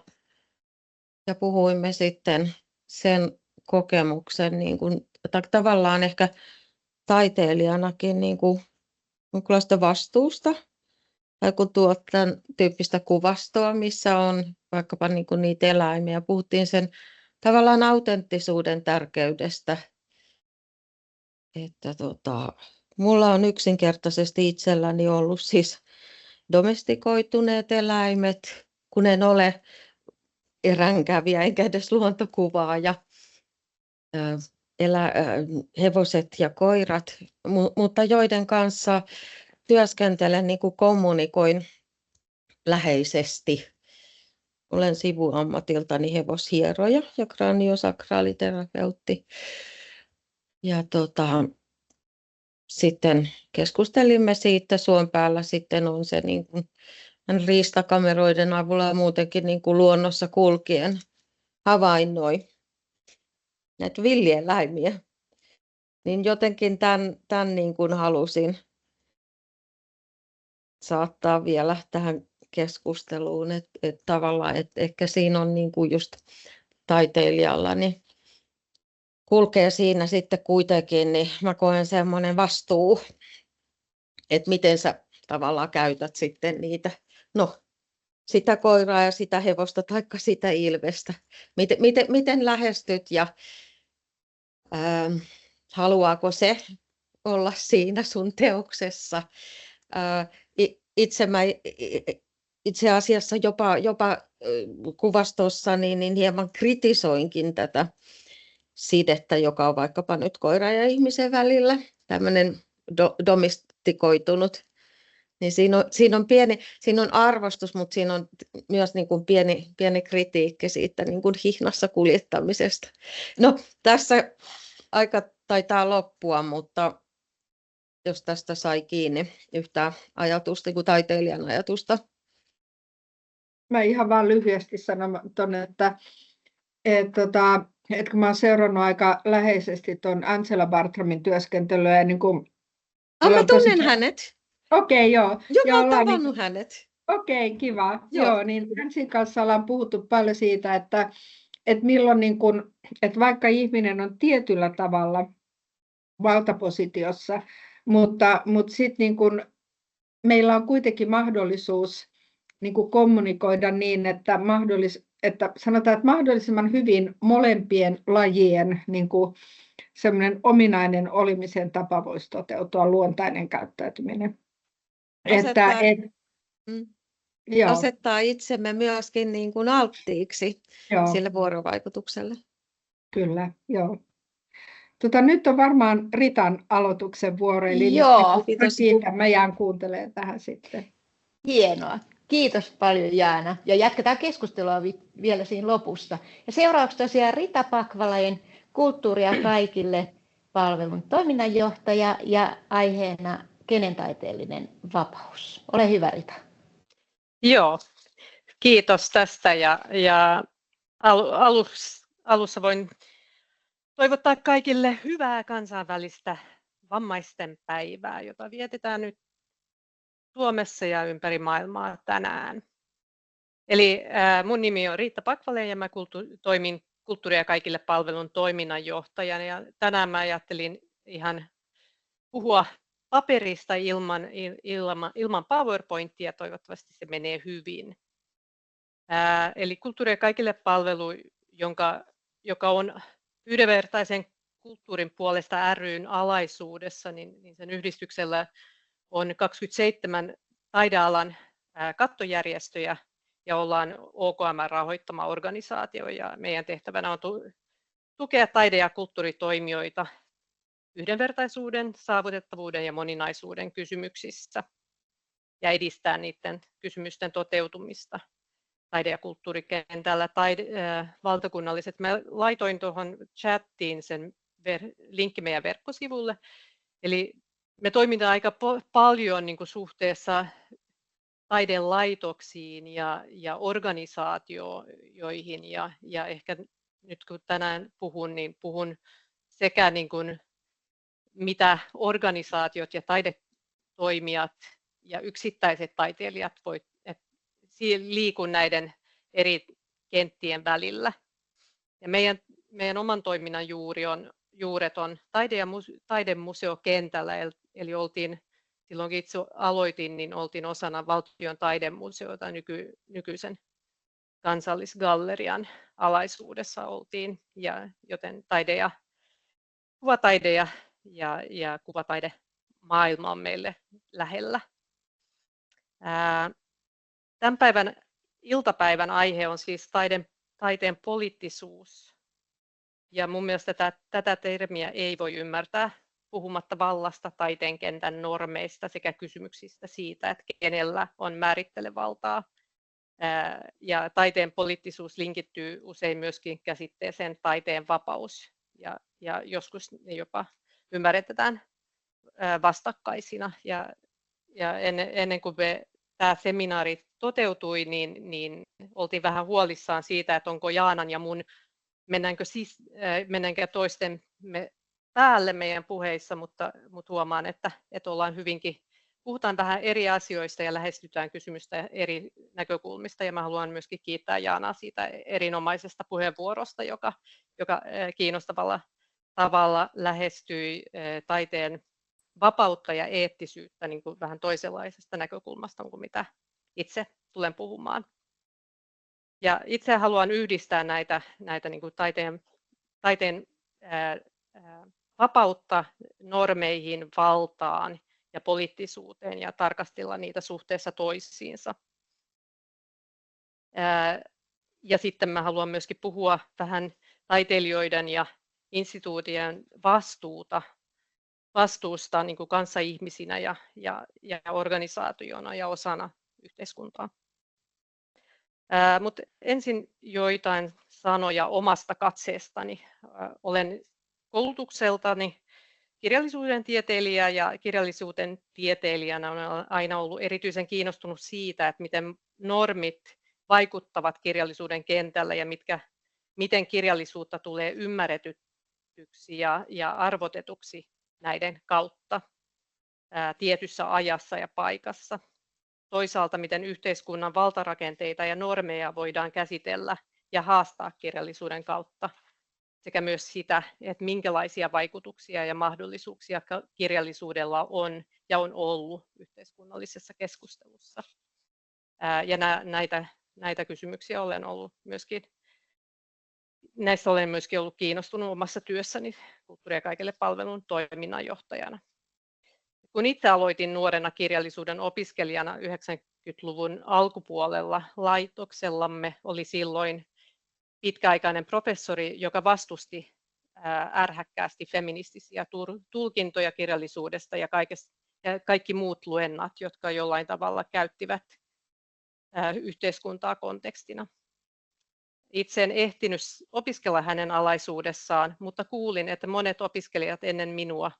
ja puhuimme sitten sen kokemuksen niin kuin, tavallaan ehkä taiteilijanakin niin kuin vastuusta, tai kun tuot tämän tyyppistä kuvastoa, missä on vaikkapa niin kuin niitä eläimiä, puhuttiin sen tavallaan autenttisuuden tärkeydestä, että mulla on yksinkertaisesti itselläni ollut siis domestikoituneet eläimet, kun en ole eränkävijä enkä edes luontokuvaaja, hevoset ja koirat, mutta joiden kanssa työskentelen, niin kuin kommunikoin läheisesti. Olen sivuammatiltani hevoshieroja ja kraniosakraaliterapeutti. Ja sitten keskustelimme siitä. Suompäällä sitten on se niin kuin riistakameroiden avulla ja muutenkin niin kuin luonnossa kulkien havainnoi näitä villieläimiä. Niin jotenkin tämän niin kuin halusin saattaa vielä tähän keskusteluun, että tavallaan että ehkä siinä on niin kuin just taiteilijalla niin kulkee siinä sitten kuitenkin, niin mä koen semmoinen vastuu, että miten sä tavallaan käytät sitten niitä, sitä koiraa ja sitä hevosta taikka sitä ilvestä, miten lähestyt ja haluaako se olla siinä sun teoksessa. Itse asiassa jopa kuvastossa niin hieman kritisoinkin tätä sidettä, joka on vaikkapa nyt koira ja ihmisen välillä, tämmöinen domestikoitunut. Niin siinä on arvostus, mutta siinä on myös niin kuin pieni kritiikki siitä niin kuin hihnassa kuljettamisesta. No tässä taitaa loppua, mutta jos tästä sai kiinni yhtään ajatusta, niin kuin taiteilijan ajatusta. Mä ihan vaan lyhyesti sanon tuonne, että kun mä oon seurannut aika läheisesti tuon Angela Bartramin työskentelyä. Ja niin kuin mä tunnen hänet. Okei, joo. Joo, Ja mä oon tavannut hänet. Okei, kiva. Joo. Joo, niin Ansin kanssa ollaan puhuttu paljon siitä, että milloin niin kun, että vaikka ihminen on tietyllä tavalla valtapositiossa, mutta sitten niin kun meillä on kuitenkin mahdollisuus niin kun kommunikoida niin, että sanotaan, että mahdollisimman hyvin molempien lajien niin kun semmoinen ominainen olemisen tapa voisi toteutua, luontainen käyttäytyminen. Asettaa itsemme myöskin niin kuin alttiiksi sille vuorovaikutukselle. Kyllä, joo. Nyt on varmaan Ritan aloituksen vuoro, eli mä jään kuuntelemaan tähän sitten. Hienoa. Kiitos paljon Jaana. Ja jatketaan keskustelua vielä siinä lopussa. Ja seuraavaksi tosiaan Rita Pakvalainen, Kulttuuria kaikille -palvelun toiminnanjohtaja ja aiheena kenen taiteellinen vapaus. Ole hyvä, Rita. Joo, kiitos tästä ja alussa voin toivottaa kaikille hyvää kansainvälistä vammaisten päivää, jota vietetään nyt Suomessa ja ympäri maailmaa tänään. Eli mun nimi on Riitta Pakvalainen ja mä toimin Kulttuuria kaikille -palvelun toiminnanjohtajana ja tänään mä ajattelin ihan puhua paperista ilman PowerPointia, toivottavasti se menee hyvin. Eli Kulttuuria kaikille -palvelu, joka on yhdenvertaisen kulttuurin puolesta ry:n alaisuudessa, niin sen yhdistyksellä on 27 taidealan kattojärjestöjä ja ollaan OKM-rahoittama organisaatio ja meidän tehtävänä on tukea taide- ja kulttuuritoimijoita yhdenvertaisuuden, saavutettavuuden ja moninaisuuden kysymyksissä ja edistää niiden kysymysten toteutumista taide- ja kulttuurikentällä. Valtakunnalliset. Mä laitoin tuohon chattiin sen linkki meidän verkkosivulle. Eli me toimitaan aika paljon niin kuin suhteessa taidelaitoksiin ja organisaatioihin ja ehkä nyt kun tänään puhun, niin puhun sekä niin kuin mitä organisaatiot ja taidetoimijat ja yksittäiset taiteilijat liikun näiden eri kenttien välillä. Ja meidän oman toiminnan juuret on taidemuseokentällä, eli silloin kun itse aloitin, niin oltiin osana Valtion taidemuseota nykyisen Kansallisgallerian alaisuudessa oltiin, joten kuvataide ja kuvataide maailma on meille lähellä. Tämän päivän iltapäivän aihe on siis taiteen poliittisuus. Ja mun mielestä tätä termiä ei voi ymmärtää puhumatta vallasta, taiteen kentän normeista sekä kysymyksistä siitä, että kenellä on määrittelevaltaa. Ja taiteen poliittisuus linkittyy usein myöskin käsitteeseen taiteen vapaus. Ja joskus ne jopa ymmärretään vastakkaisina. Ja ennen kuin tämä seminaari toteutui, niin oltiin vähän huolissaan siitä, että onko Jaanan ja mun, mennäänkö toistemme päälle meidän puheissa, mutta huomaan, että ollaan puhutaan vähän eri asioista ja lähestytään kysymystä eri näkökulmista. Ja mä haluan myöskin kiittää Jaanaa siitä erinomaisesta puheenvuorosta, joka kiinnostavalla tavalla lähestyi taiteen vapautta ja eettisyyttä niin kuin vähän toisenlaisesta näkökulmasta kuin mitä itse tulen puhumaan. Ja itse haluan yhdistää näitä niin kuin taiteen vapautta normeihin, valtaan ja poliittisuuteen ja tarkastella niitä suhteessa toisiinsa. Ja sitten mä haluan myöskin puhua vähän taiteilijoiden ja instituutien vastuusta niin kuin kanssaihmisinä ja organisaationa ja osana yhteiskuntaa. Mutta ensin joitain sanoja omasta katseestani. Olen Koulutukseltani kirjallisuuden tieteilijä ja kirjallisuuden tieteilijänä olen aina ollut erityisen kiinnostunut siitä, että miten normit vaikuttavat kirjallisuuden kentällä ja miten kirjallisuutta tulee ymmärretyksi ja arvotetuksi näiden kautta tietyssä ajassa ja paikassa. Toisaalta miten yhteiskunnan valtarakenteita ja normeja voidaan käsitellä ja haastaa kirjallisuuden kautta, sekä myös sitä, että minkälaisia vaikutuksia ja mahdollisuuksia kirjallisuudella on ja on ollut yhteiskunnallisessa keskustelussa. Ja näitä kysymyksiä näistä olen myöskin ollut kiinnostunut omassa työssäni Kulttuuri ja kaikille -palvelun toiminnanjohtajana. Kun itse aloitin nuorena kirjallisuuden opiskelijana 90-luvun alkupuolella, laitoksellamme oli silloin pitkäaikainen professori, joka vastusti ärhäkkäästi feministisiä tulkintoja kirjallisuudesta ja kaikki muut luennat, jotka jollain tavalla käyttivät yhteiskuntaa kontekstina. Itse en ehtinyt opiskella hänen alaisuudessaan, mutta kuulin, että monet opiskelijat ennen minua,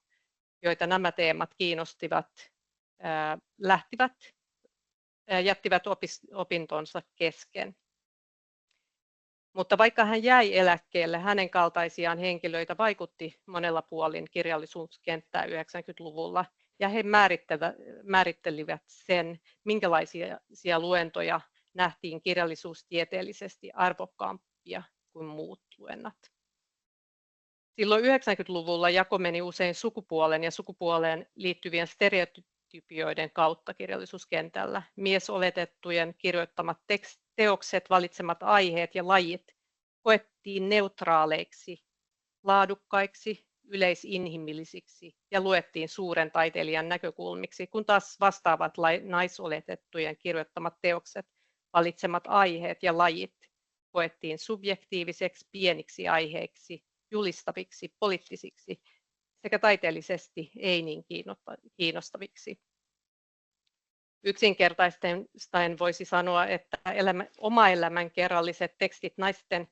joita nämä teemat kiinnostivat, jättivät opintonsa kesken. Mutta vaikka hän jäi eläkkeelle, hänen kaltaisiaan henkilöitä vaikutti monella puolin kirjallisuuskenttää 90-luvulla, ja he määrittelivät sen, minkälaisia luentoja nähtiin kirjallisuustieteellisesti arvokkaampia kuin muut luennat. Silloin 90-luvulla jako meni usein sukupuolen ja sukupuoleen liittyvien stereotypioiden kautta kirjallisuuskentällä. Miesoletettujen kirjoittamat teokset, valitsemat aiheet ja lajit koettiin neutraaleiksi, laadukkaiksi, yleisinhimillisiksi ja luettiin suuren taiteilijan näkökulmiksi, kun taas vastaavat naisoletettujen kirjoittamat teokset, valitsemat aiheet ja lajit koettiin subjektiiviseksi, pieniksi aiheiksi, julistaviksi, poliittisiksi sekä taiteellisesti ei niin kiinnostaviksi. Yksinkertaistaen voisi sanoa, että oma elämänkerralliset tekstit naisten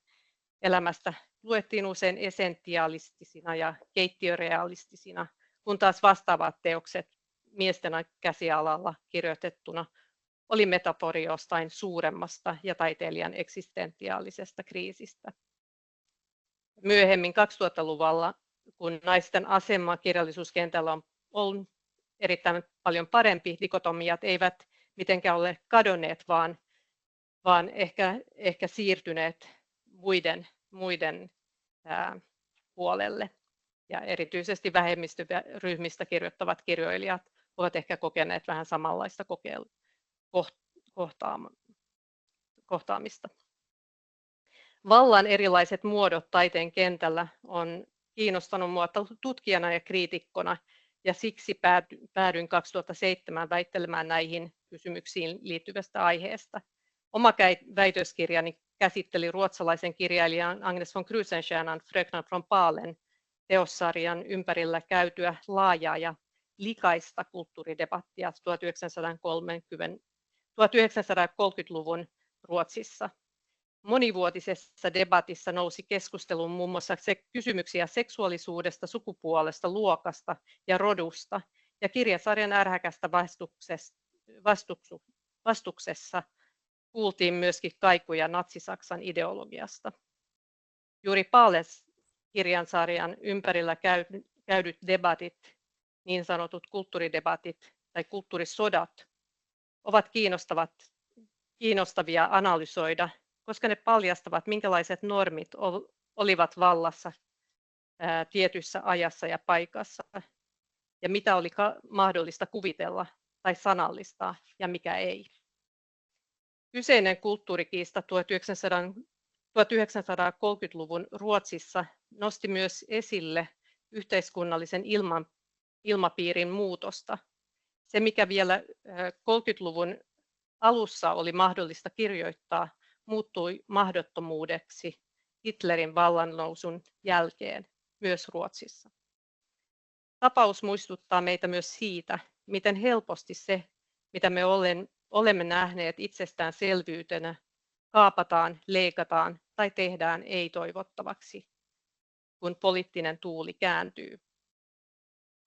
elämästä luettiin usein essentialistisina ja keittiörealistisina, kun taas vastaavat teokset miesten käsialalla kirjoitettuna oli metafori jostain suuremmasta ja taiteilijan eksistentiaalisesta kriisistä. Myöhemmin 2000-luvulla, kun naisten asema kirjallisuuskentällä on erittäin paljon parempi, dikotomiat eivät mitenkään ole kadonneet, vaan ehkä siirtyneet muiden puolelle. Ja erityisesti vähemmistöryhmistä kirjoittavat kirjoilijat ovat ehkä kokeneet vähän samanlaista kohtaamista. Vallan erilaiset muodot taiteen kentällä on kiinnostanut minua tutkijana ja kriitikkona, ja siksi päädyin 2007 väittelemään näihin kysymyksiin liittyvästä aiheesta. Oma väitöskirjani käsitteli ruotsalaisen kirjailijan Agnes von Krusenstjernan Fröknar från Palen teossarjan ympärillä käytyä laajaa ja likaista kulttuuridebattia 1930-luvun Ruotsissa. Monivuotisessa debatissa nousi keskusteluun muun muassa kysymyksiä seksuaalisuudesta, sukupuolesta, luokasta ja rodusta, ja kirjasarjan ärhäkästä vastuksessa kuultiin myöskin kaikuja natsi-Saksan ideologiasta. Juuri Pales kirjansarjan ympärillä käydyt debatit, niin sanotut kulttuuridebatit tai kulttuurisodat, ovat kiinnostavia analysoida, koska ne paljastavat, minkälaiset normit olivat vallassa tietyssä ajassa ja paikassa, ja mitä oli mahdollista kuvitella tai sanallistaa ja mikä ei. Kyseinen kulttuurikiista 1930-luvun Ruotsissa nosti myös esille yhteiskunnallisen ilmapiirin muutosta. Se, mikä vielä 30-luvun alussa oli mahdollista kirjoittaa, muuttui mahdottomuudeksi Hitlerin vallannousun jälkeen myös Ruotsissa. Tapaus muistuttaa meitä myös siitä, miten helposti se, mitä me olemme nähneet itsestäänselvyytenä, kaapataan, leikataan tai tehdään ei-toivottavaksi. kun poliittinen tuuli kääntyy.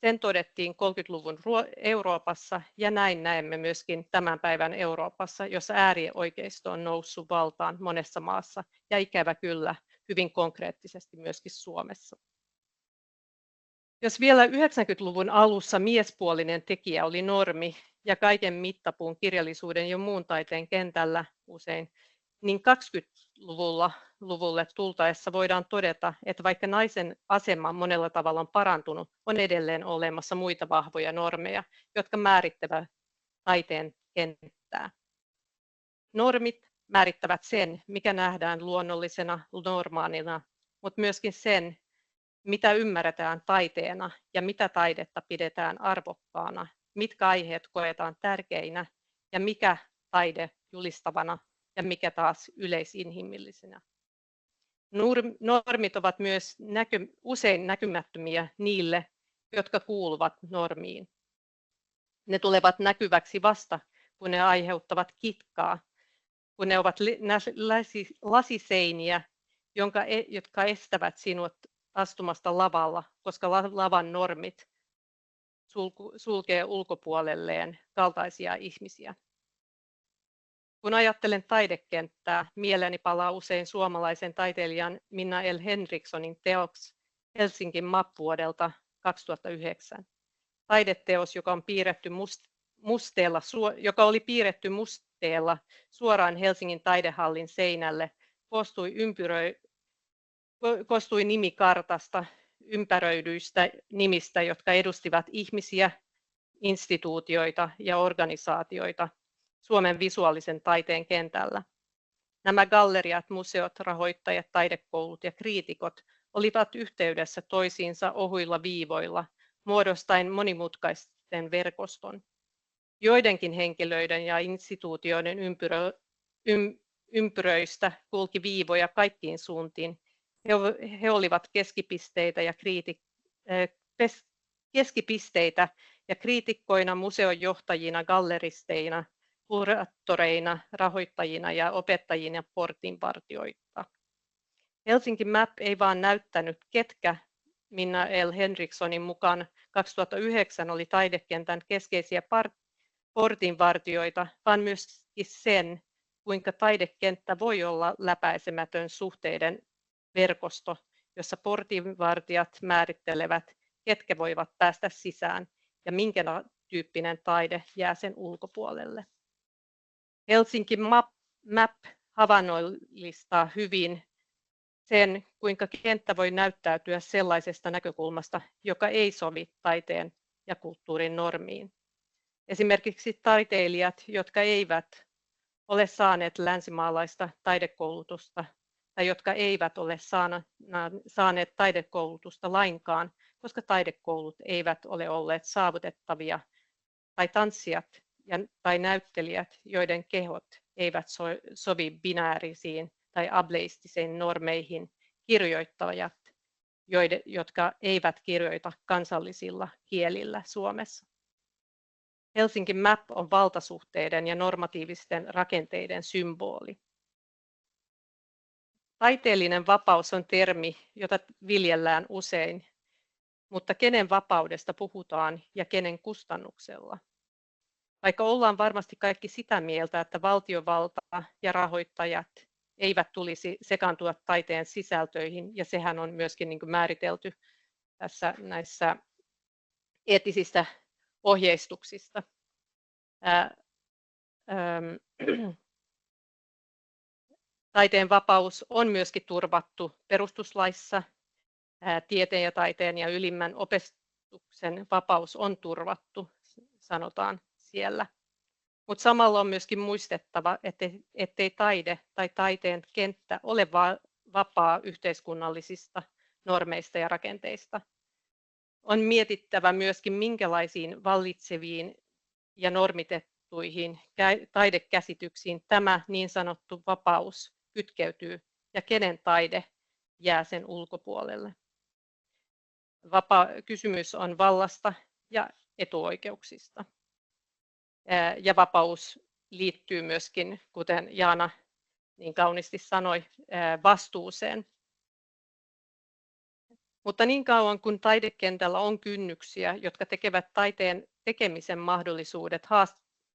Sen todettiin 30-luvun Euroopassa ja näin näemme myöskin tämän päivän Euroopassa, jossa äärioikeisto on noussut valtaan monessa maassa ja ikävä kyllä hyvin konkreettisesti myöskin Suomessa. Jos vielä 90-luvun alussa miespuolinen tekijä oli normi ja kaiken mittapuun kirjallisuuden ja muun taiteen kentällä usein, niin 20-luvulle tultaessa voidaan todeta, että vaikka naisen asema monella tavalla on parantunut, on edelleen olemassa muita vahvoja normeja, jotka määrittävät taiteen kenttää. Normit määrittävät sen, mikä nähdään luonnollisena, normaalina, mutta myöskin sen, mitä ymmärretään taiteena ja mitä taidetta pidetään arvokkaana, mitkä aiheet koetaan tärkeinä ja mikä taide julistavana ja mikä taas yleisinhimillisenä. Normit ovat myös usein näkymättömiä niille, jotka kuuluvat normiin. Ne tulevat näkyväksi vasta, kun ne aiheuttavat kitkaa, kun ne ovat lasiseiniä, jotka estävät sinut astumasta lavalla, koska lavan normit sulkee ulkopuolelleen kaltaisia ihmisiä. Kun ajattelen taidekenttää, mieleeni palaa usein suomalaisen taiteilijan Minna L. Henrikssonin teos Helsingin MAP vuodelta 2009. Taideteos, joka oli piirretty musteella suoraan Helsingin taidehallin seinälle, koostui nimikartasta ympäröidyistä nimistä, jotka edustivat ihmisiä, instituutioita ja organisaatioita Suomen visuaalisen taiteen kentällä. Nämä galleriat, museot, rahoittajat, taidekoulut ja kriitikot olivat yhteydessä toisiinsa ohuilla viivoilla, muodostaen monimutkaisten verkoston. Joidenkin henkilöiden ja instituutioiden ympyröistä kulki viivoja kaikkiin suuntiin. He olivat keskipisteitä ja kriitikkoina, museonjohtajina, galleristeina, kuraattoreina, rahoittajina ja opettajina portinvartijoita. Helsinki MAP ei vaan näyttänyt, ketkä Minna L. Henrikssonin mukaan 2009 oli taidekentän keskeisiä portinvartijoita, vaan myöskin sen, kuinka taidekenttä voi olla läpäisemätön suhteiden verkosto, jossa portinvartijat määrittelevät, ketkä voivat päästä sisään ja minkä tyyppinen taide jää sen ulkopuolelle. Helsinki MAP havainnollistaa hyvin sen, kuinka kenttä voi näyttäytyä sellaisesta näkökulmasta, joka ei sovi taiteen ja kulttuurin normiin. Esimerkiksi taiteilijat, jotka eivät ole saaneet länsimaalaista taidekoulutusta tai jotka eivät ole saaneet taidekoulutusta lainkaan, koska taidekoulut eivät ole olleet saavutettavia, tai tanssijat tai näyttelijät, joiden kehot eivät sovi binäärisiin tai ableistisiin normeihin, kirjoittajat, jotka eivät kirjoita kansallisilla kielillä Suomessa. Helsinki MAP on valtasuhteiden ja normatiivisten rakenteiden symboli. Taiteellinen vapaus on termi, jota viljellään usein, mutta kenen vapaudesta puhutaan ja kenen kustannuksella? Vaikka ollaan varmasti kaikki sitä mieltä, että valtiovalta ja rahoittajat eivät tulisi sekaantua taiteen sisältöihin, ja sehän on myöskin määritelty tässä näissä eettisissä ohjeistuksista. Taiteen vapaus on myöskin turvattu perustuslaissa. Tieteen ja taiteen ja ylimmän opetuksen vapaus on turvattu, sanotaan siellä. Mutta samalla on myöskin muistettava, ettei taide tai taiteen kenttä ole vapaa yhteiskunnallisista normeista ja rakenteista. On mietittävä myöskin, minkälaisiin vallitseviin ja normitettuihin taidekäsityksiin tämä niin sanottu vapaus kytkeytyy ja kenen taide jää sen ulkopuolelle. Kysymys on vallasta ja etuoikeuksista. Ja vapaus liittyy myöskin, kuten Jaana niin kauniisti sanoi, vastuuseen. Mutta niin kauan kun taidekentällä on kynnyksiä, jotka tekevät taiteen tekemisen mahdollisuudet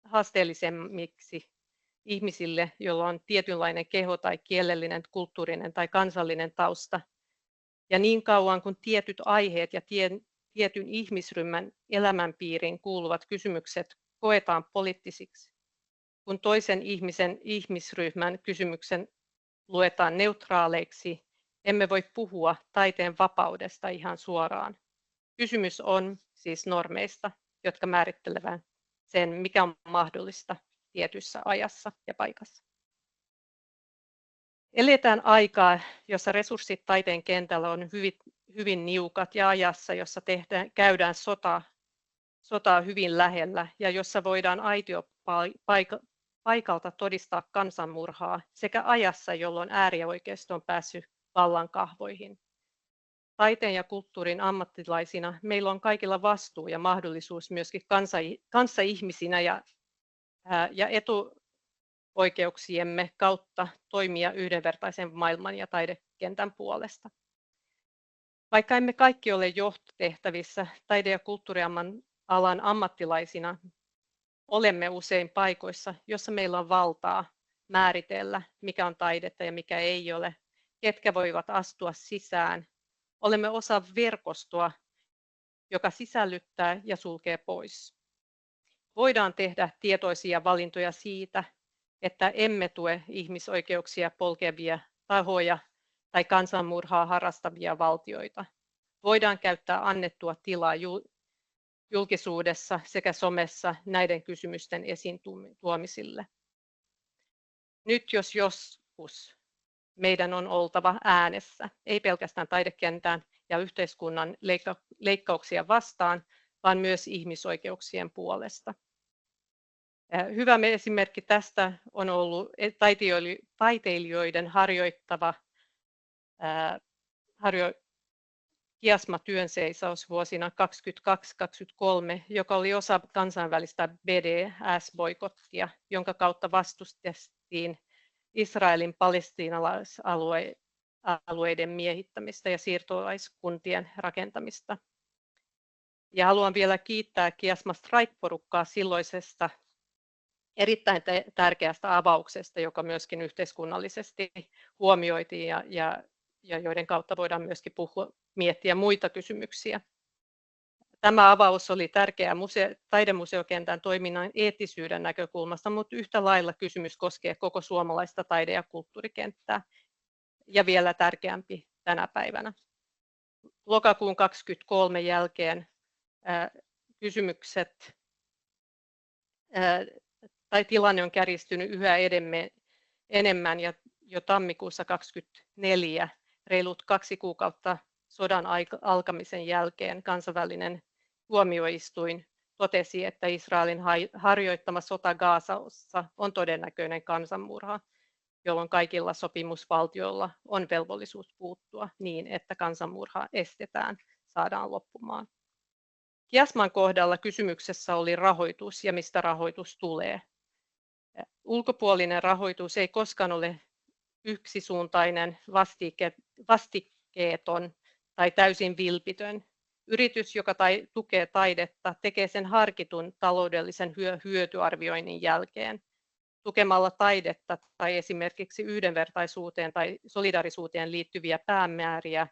haasteellisemmiksi ihmisille, joilla on tietynlainen keho tai kielellinen, kulttuurinen tai kansallinen tausta, ja niin kauan kun tietyt aiheet ja tietyn ihmisryhmän elämänpiiriin kuuluvat kysymykset koetaan poliittisiksi, kun toisen ihmisryhmän kysymyksen luetaan neutraaleiksi, emme voi puhua taiteen vapaudesta ihan suoraan. Kysymys on siis normeista, jotka määrittelevät sen, mikä on mahdollista tietyssä ajassa ja paikassa. Eletään aikaa, jossa resurssit taiteen kentällä on hyvin niukat ja ajassa, jossa käydään sotaa hyvin lähellä ja jossa voidaan aitiopaikalta todistaa kansanmurhaa sekä ajassa, jolloin äärioikeisto on päässyt vallan kahvoihin. Taiteen ja kulttuurin ammattilaisina meillä on kaikilla vastuu ja mahdollisuus myöskin kanssaihmisinä ja etuoikeuksiemme kautta toimia yhdenvertaisen maailman ja taidekentän puolesta. Vaikka emme kaikki ole johtotehtävissä taide- ja kulttuurialan ammattilaisina, olemme usein paikoissa, jossa meillä on valtaa määritellä, mikä on taidetta ja mikä ei ole, ketkä voivat astua sisään. Olemme osa verkostoa, joka sisällyttää ja sulkee pois. Voidaan tehdä tietoisia valintoja siitä, että emme tue ihmisoikeuksia polkevia tahoja tai kansanmurhaa harrastavia valtioita. Voidaan käyttää annettua tilaa julkisuudessa sekä somessa näiden kysymysten esiin tuomisille. Nyt jos joskus meidän on oltava äänessä, ei pelkästään taidekentän ja yhteiskunnan leikkauksia vastaan, vaan myös ihmisoikeuksien puolesta. Hyvä esimerkki tästä on ollut taiteilijoiden harjoittava kiasma työnseisaus vuosina 2022-2023, joka oli osa kansainvälistä BDS-boikottia, jonka kautta vastustettiin Israelin palestiinalaisalueiden miehittämistä ja siirtolaiskuntien rakentamista. Ja haluan vielä kiittää Kiasma Strike-porukkaa silloisesta erittäin tärkeästä avauksesta, joka myöskin yhteiskunnallisesti huomioitiin ja joiden kautta voidaan myöskin miettiä muita kysymyksiä. Tämä avaus oli tärkeä taidemuseokentän toiminnan eettisyyden näkökulmasta, mutta yhtä lailla kysymys koskee koko suomalaista taide- ja kulttuurikenttää ja vielä tärkeämpi tänä päivänä. Lokakuun 2023 jälkeen kysymykset tai tilanne on kärjistynyt yhä enemmän ja jo tammikuussa 2024, reilut 2 kuukautta sodan alkamisen jälkeen, kansainvälinen tuomioistuin totesi, että Israelin harjoittama sota Gazassa on todennäköinen kansanmurha, jolloin kaikilla sopimusvaltioilla on velvollisuus puuttua niin, että kansanmurha estetään, saadaan loppumaan. Kiasman kohdalla kysymyksessä oli rahoitus ja mistä rahoitus tulee. Ulkopuolinen rahoitus ei koskaan ole yksisuuntainen, vastikkeeton tai täysin vilpitön. Yritys, joka tukee taidetta, tekee sen harkitun taloudellisen hyötyarvioinnin jälkeen. Tukemalla taidetta tai esimerkiksi yhdenvertaisuuteen tai solidaarisuuteen liittyviä päämääriä,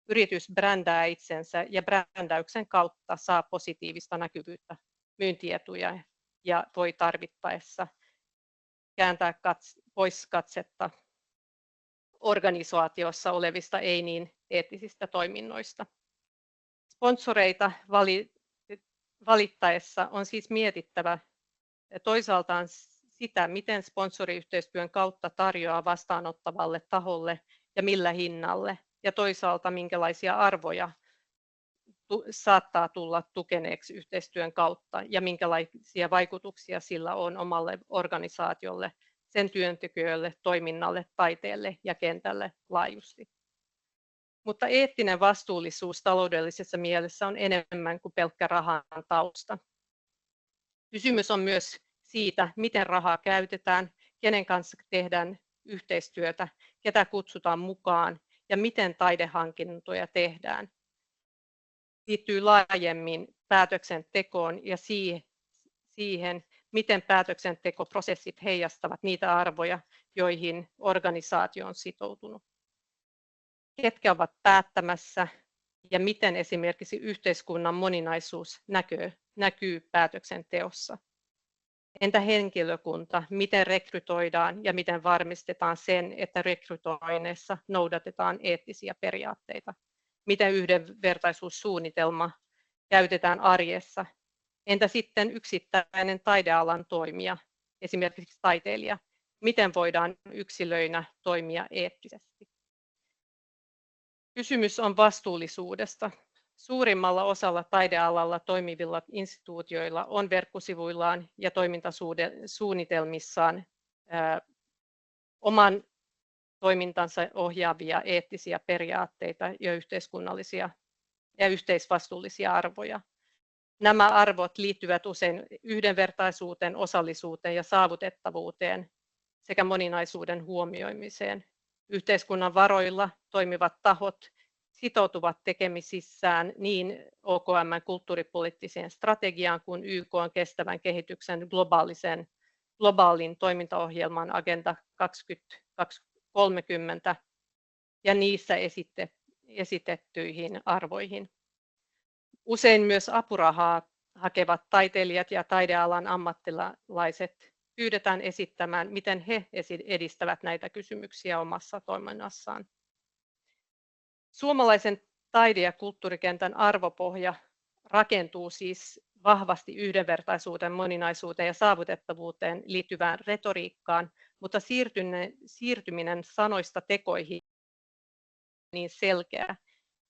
yritys brändää itsensä ja brändäyksen kautta saa positiivista näkyvyyttä, myyntietuja ja voi tarvittaessa kääntää pois katsetta organisaatiossa olevista ei niin eettisistä toiminnoista. Sponsoreita valittaessa on siis mietittävä toisaaltaan sitä, miten sponsoriyhteistyön kautta tarjoaa vastaanottavalle taholle ja millä hinnalle, ja toisaalta minkälaisia arvoja saattaa tulla tukeneeksi yhteistyön kautta ja minkälaisia vaikutuksia sillä on omalle organisaatiolle, sen työntekijöille, toiminnalle, taiteelle ja kentälle laajusti. Mutta eettinen vastuullisuus taloudellisessa mielessä on enemmän kuin pelkkä rahan tausta. Kysymys on myös siitä, miten rahaa käytetään, kenen kanssa tehdään yhteistyötä, ketä kutsutaan mukaan ja miten taidehankintoja tehdään liittyy laajemmin päätöksentekoon ja siihen, miten päätöksentekoprosessit heijastavat niitä arvoja, joihin organisaatio on sitoutunut. Ketkä ovat päättämässä ja miten esimerkiksi yhteiskunnan moninaisuus näkyy päätöksenteossa. Entä henkilökunta, miten rekrytoidaan ja miten varmistetaan sen, että rekrytoinneissa noudatetaan eettisiä periaatteita? Miten yhdenvertaisuussuunnitelma käytetään arjessa? Entä sitten yksittäinen taidealan toimija, esimerkiksi taiteilija? Miten voidaan yksilöinä toimia eettisesti? Kysymys on vastuullisuudesta. Suurimmalla osalla taidealalla toimivilla instituutioilla on verkkosivuillaan ja toimintasuunnitelmissaan oman toimintansa ohjaavia eettisiä periaatteita ja yhteiskunnallisia ja yhteisvastuullisia arvoja. Nämä arvot liittyvät usein yhdenvertaisuuteen, osallisuuteen ja saavutettavuuteen sekä moninaisuuden huomioimiseen. Yhteiskunnan varoilla toimivat tahot sitoutuvat tekemisissään niin OKM:n kulttuuripoliittiseen strategiaan kuin YK:n kestävän kehityksen globaalin toimintaohjelman Agenda 2030 ja niissä esitettyihin arvoihin. Usein myös apurahaa hakevat taiteilijat ja taidealan ammattilaiset pyydetään esittämään, miten he edistävät näitä kysymyksiä omassa toiminnassaan. Suomalaisen taide- ja kulttuurikentän arvopohja rakentuu siis vahvasti yhdenvertaisuuteen, moninaisuuteen ja saavutettavuuteen liittyvään retoriikkaan, mutta siirtyminen sanoista tekoihin niin selkeä,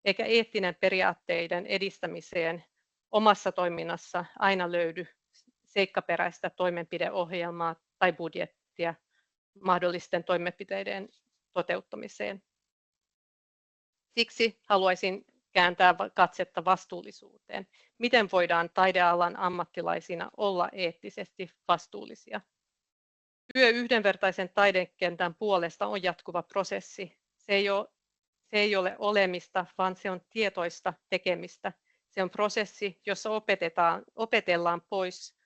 eikä eettinen periaatteiden edistämiseen omassa toiminnassa aina löydy seikkaperäistä toimenpideohjelmaa tai budjettia mahdollisten toimenpiteiden toteuttamiseen. Siksi haluaisin kääntää katsetta vastuullisuuteen. Miten voidaan taidealan ammattilaisina olla eettisesti vastuullisia? Työ yhdenvertaisen taidekentän puolesta on jatkuva prosessi. Se ei ole olemista, vaan se on tietoista tekemistä. Se on prosessi, jossa opetellaan pois,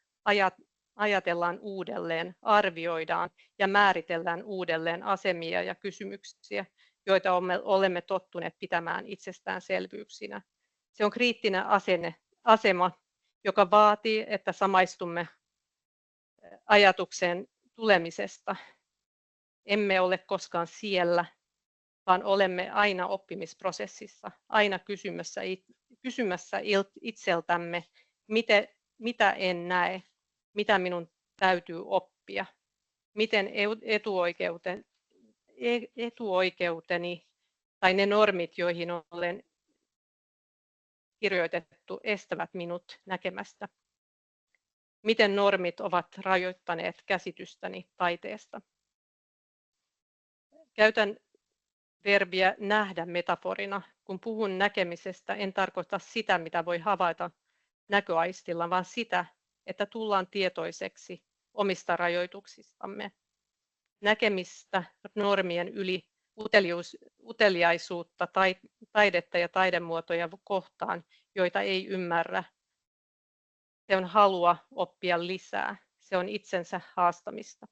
ajatellaan uudelleen, arvioidaan ja määritellään uudelleen asemia ja kysymyksiä, joita olemme tottuneet pitämään itsestäänselvyyksinä. Se on kriittinen asema, joka vaatii, että samaistumme ajatuksen tulemisesta. Emme ole koskaan siellä, vaan olemme aina oppimisprosessissa, aina kysymässä itseltämme, mitä en näe, mitä minun täytyy oppia, miten etuoikeuteni tai ne normit, joihin olen kirjoitettu, estävät minut näkemästä, miten normit ovat rajoittaneet käsitystäni taiteesta. Käytän verbiä nähdä metaforina. Kun puhun näkemisestä, en tarkoita sitä, mitä voi havaita näköaistilla, vaan sitä, että tullaan tietoiseksi omista rajoituksistamme. Näkemistä normien yli, uteliaisuutta taidetta ja taidemuotoja kohtaan, joita ei ymmärrä. Se on halua oppia lisää. Se on itsensä haastamista.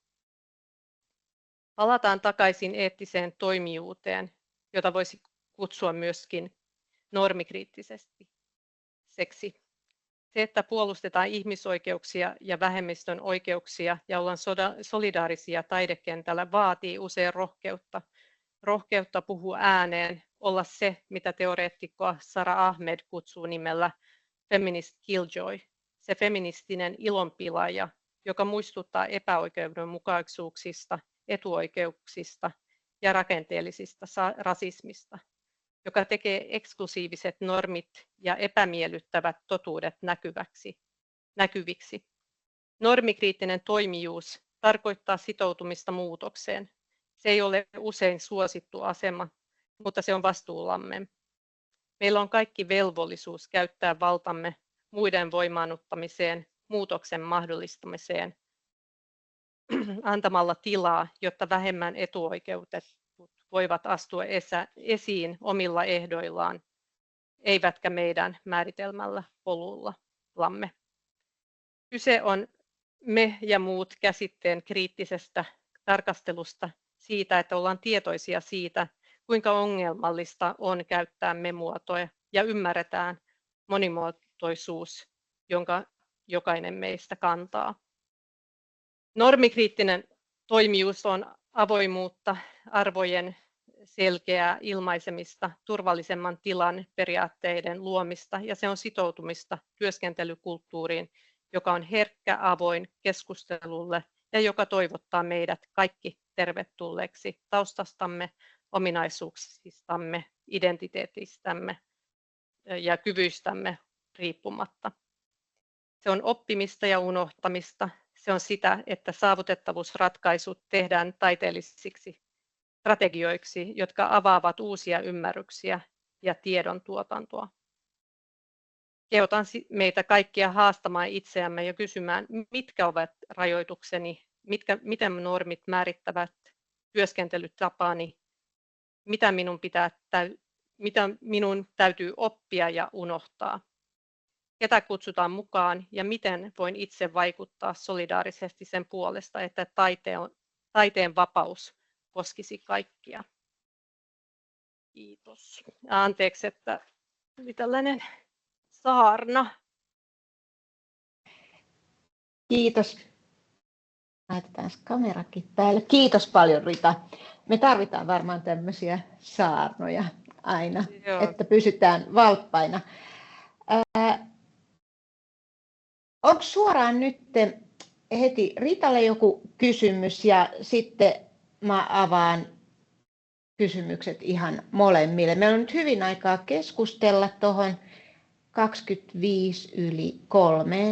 Palataan takaisin eettiseen toimijuuteen, jota voisi kutsua myöskin normikriittisesti seksi. Se, että puolustetaan ihmisoikeuksia ja vähemmistön oikeuksia ja ollaan solidaarisia taidekentällä, vaatii usein rohkeutta. Rohkeutta puhua ääneen, olla se, mitä teoreettikko Sara Ahmed kutsuu nimellä feminist killjoy, se feministinen ilonpilaaja, joka muistuttaa epäoikeudenmukaisuuksista, etuoikeuksista ja rakenteellisista rasismista, joka tekee eksklusiiviset normit ja epämiellyttävät totuudet näkyviksi. Normikriittinen toimijuus tarkoittaa sitoutumista muutokseen. Se ei ole usein suosittu asema, mutta se on vastuullamme. Meillä on kaikki velvollisuus käyttää valtamme muiden voimaannuttamiseen, muutoksen mahdollistamiseen, antamalla tilaa, jotta vähemmän etuoikeutetut voivat astua esiin omilla ehdoillaan, eivätkä meidän määritelmällä polullamme. Kyse on me ja muut käsitteen kriittisestä tarkastelusta siitä, että ollaan tietoisia siitä, kuinka ongelmallista on käyttää me-muotoja ja ymmärretään monimuotoisuus, jonka jokainen meistä kantaa. Normikriittinen toimijuus on avoimuutta, arvojen selkeää ilmaisemista, turvallisemman tilan periaatteiden luomista ja se on sitoutumista työskentelykulttuuriin, joka on herkkä, avoin keskustelulle ja joka toivottaa meidät kaikki tervetulleeksi taustastamme, ominaisuuksistamme, identiteetistämme ja kyvyistämme riippumatta. Se on oppimista ja unohtamista. Se on sitä, että saavutettavuusratkaisut tehdään taiteellisiksi strategioiksi, jotka avaavat uusia ymmärryksiä ja tiedon tuotantoa. Kehotan meitä kaikkia haastamaan itseämme ja kysymään, mitkä ovat rajoitukseni, miten normit määrittävät työskentelytapani, mitä minun täytyy oppia ja unohtaa, ketä kutsutaan mukaan ja miten voin itse vaikuttaa solidaarisesti sen puolesta, että taiteen vapaus koskisi kaikkia. Kiitos. Anteeksi, että oli tällainen saarna. Kiitos. Laitetaan kamerakin päälle. Kiitos paljon, Rita. Me tarvitaan varmaan tämmöisiä saarnoja aina, että pysytään valppaina. Onko suoraan nyt heti Ritalle joku kysymys ja sitten mä avaan kysymykset ihan molemmille. Meillä on nyt hyvin aikaa keskustella tuohon 2:55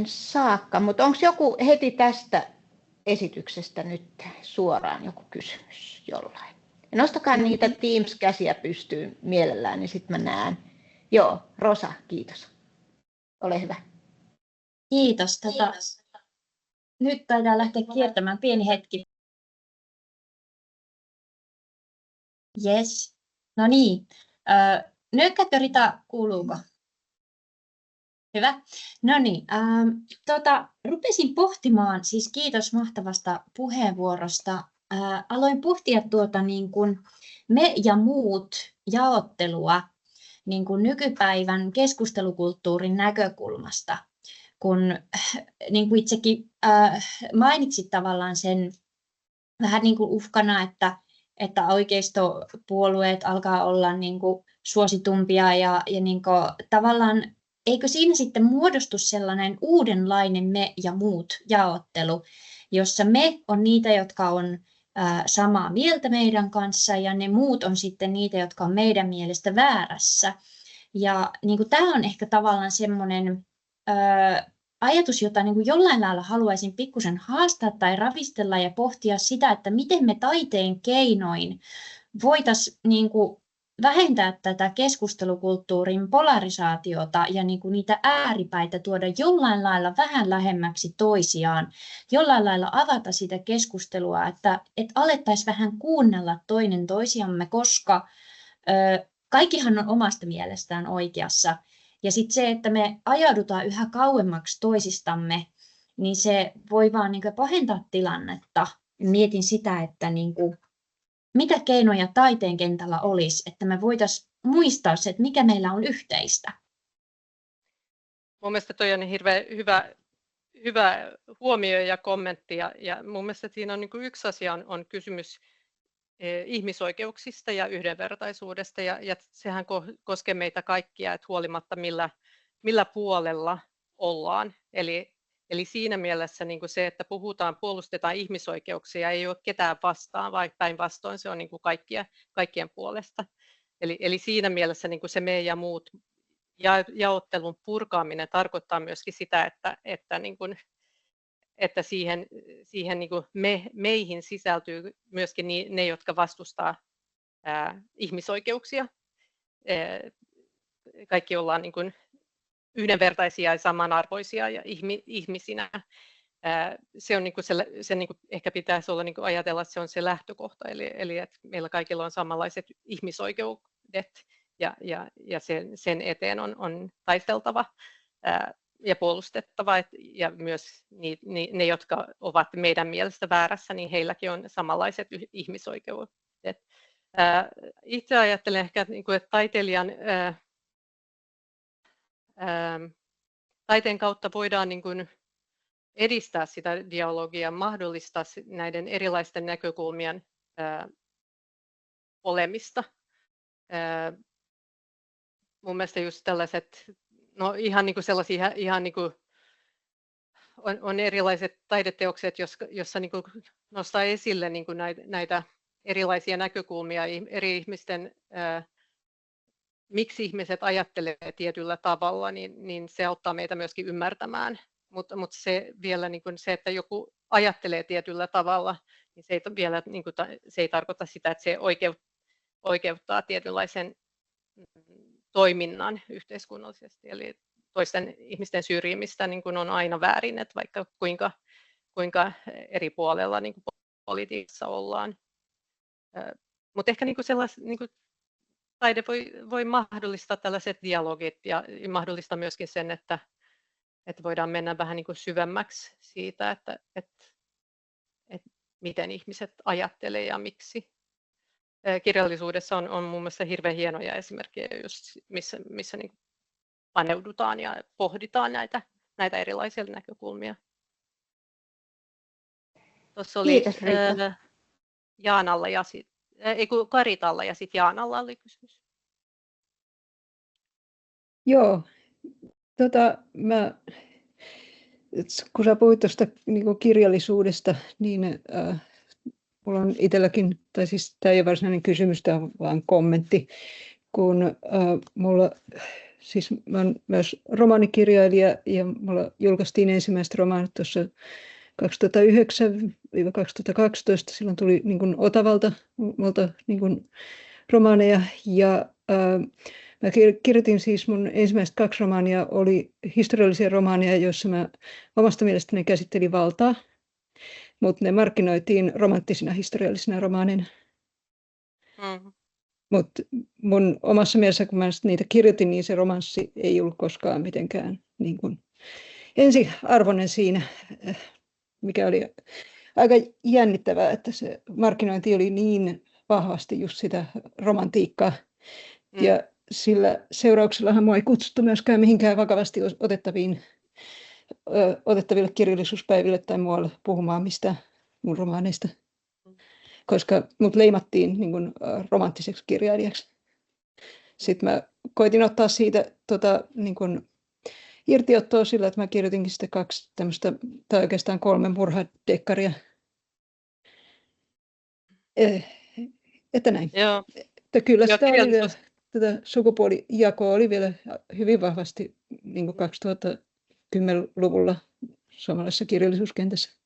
saakka, mutta onko joku heti tästä esityksestä nyt suoraan joku kysymys jollain? Ja nostakaa niitä Teams-käsiä pystyyn mielellään, niin sitten mä näen. Joo, Rosa, kiitos. Ole hyvä. Kiitos. Nyt taitaa lähteä kiertämään pieni hetki. Yes. No niin. Nyökkäätkö, Rita, kuuluuko? Hyvä. No niin. Rupesin pohtimaan, siis kiitos mahtavasta puheenvuorosta. Aloin pohtia niin kuin me ja muut jaottelua niin kuin nykypäivän keskustelukulttuurin näkökulmasta. Kun niin kuin itsekin mainitsit tavallaan sen vähän niin kuin uhkana, että oikeistopuolueet alkaa olla niin kuin suositumpia ja niin kuin tavallaan eikö siinä sitten muodostu sellainen uudenlainen me ja muut jaottelu, jossa me on niitä, jotka on samaa mieltä meidän kanssa ja ne muut on sitten niitä, jotka on meidän mielestä väärässä. Ja niin kuin tämä on ehkä tavallaan semmoinen ajatus, jota niin kuin jollain lailla haluaisin pikkusen haastaa tai ravistella ja pohtia sitä, että miten me taiteen keinoin voitaisiin niin kuin vähentää tätä keskustelukulttuurin polarisaatiota ja niin kuin niitä ääripäitä tuoda jollain lailla vähän lähemmäksi toisiaan, jollain lailla avata sitä keskustelua, että alettaisiin vähän kuunnella toinen toisiamme, koska kaikkihan on omasta mielestään oikeassa. Ja sitten se, että me ajaudutaan yhä kauemmaksi toisistamme, niin se voi vaan niin kuin pahentaa tilannetta. Mietin sitä, että niin kuin mitä keinoja taiteen kentällä olisi, että me voitaisiin muistaa se, että mikä meillä on yhteistä. Mun mielestä toi on hirveän hyvä huomio ja kommentti. Ja mun mielestä siinä on niin kuin yksi asia on kysymys ihmisoikeuksista ja yhdenvertaisuudesta. Ja sehän koskee meitä kaikkia, että huolimatta millä puolella ollaan. Eli siinä mielessä niin kuin se, että puolustetaan ihmisoikeuksia, ei ole ketään vastaan, vaan päinvastoin se on niin kuin kaikkien puolesta. Eli siinä mielessä niin kuin se me ja muut jaottelun purkaaminen tarkoittaa myöskin sitä, että siihen niin kuin meihin sisältyy myöskin ne, jotka vastustaa ihmisoikeuksia. Kaikki ollaan niin kuin yhdenvertaisia ja samanarvoisia ja ihmisinä. Se on niin kuin se niin kuin ehkä pitäisi olla niin kuin ajatella, että se on se lähtökohta, eli että meillä kaikilla on samanlaiset ihmisoikeudet ja sen eteen on taisteltava ja puolustettava, ja myös ne, jotka ovat meidän mielestä väärässä, niin heilläkin on samanlaiset ihmisoikeudet. Itse ajattelen ehkä, että taiteen kautta voidaan edistää sitä dialogia, mahdollistaa näiden erilaisten näkökulmien olemista. Mun mielestä just tällaiset, no ihan sellaisia, on erilaiset taideteokset, jossa nostaa esille näitä erilaisia näkökulmia eri ihmisten, miksi ihmiset ajattelee tietyllä tavalla, niin se auttaa meitä myöskin ymmärtämään. Mutta se vielä se, että joku ajattelee tietyllä tavalla, niin se ei tarkoita sitä, että se oikeuttaa tietynlaisen toiminnan yhteiskunnallisesti. Eli toisten ihmisten syrjimistä on aina väärin, että vaikka kuinka eri puolella politiikassa ollaan. Mutta ehkä taide voi mahdollistaa tällaiset dialogit ja mahdollistaa myöskin sen, että voidaan mennä vähän syvemmäksi siitä, että miten ihmiset ajattelee ja miksi. Kirjallisuudessa on mun mielestä hirveän hienoja esimerkkejä, missä paneudutaan ja pohditaan näitä erilaisia näkökulmia. Tuossa oli Jaanalla ja Karitalla ja sitten Jaanalla oli kysymys. Joo, kun sä puhuit tuosta kirjallisuudesta, niin mulla on itselläkin, tai siis tämä ei ole varsinainen kysymys, tämä on vain kommentti, kun mä olen myös romaanikirjailija ja mulla julkaistiin ensimmäiset romaanit tuossa 2009-2012, silloin tuli Otavalta multa romaaneja ja mä kirjoitin siis mun ensimmäiset 2 romaania oli historiallisia romaaneja, joissa mä omasta mielestäni käsittelin valtaa, mutta ne markkinoitiin romanttisina historiallisina romaaneina. Mutta mun omassa mielessä, kun mä niitä kirjoitin, niin se romanssi ei ollut koskaan mitenkään ensiarvoinen siinä, mikä oli aika jännittävää, että se markkinointi oli niin vahvasti just sitä romantiikkaa. Ja sillä seurauksellahan mua ei kutsuttu myöskään mihinkään vakavasti otettaville kirjallisuuspäiville tai muualle puhumaan mistään mun romaaneista, koska mut leimattiin romanttiseksi kirjailijaksi. Sitten mä koitin ottaa siitä irtiottoa sillä, että mä kirjoitinkin sitten 2 tämmöistä, tai oikeastaan 3 murhadekkaria. Että näin. Joo. Että kyllä sitä oli vielä, tätä sukupuolijakoa oli vielä hyvin vahvasti 2010-luvulla suomalaisessa kirjallisuuskentässä.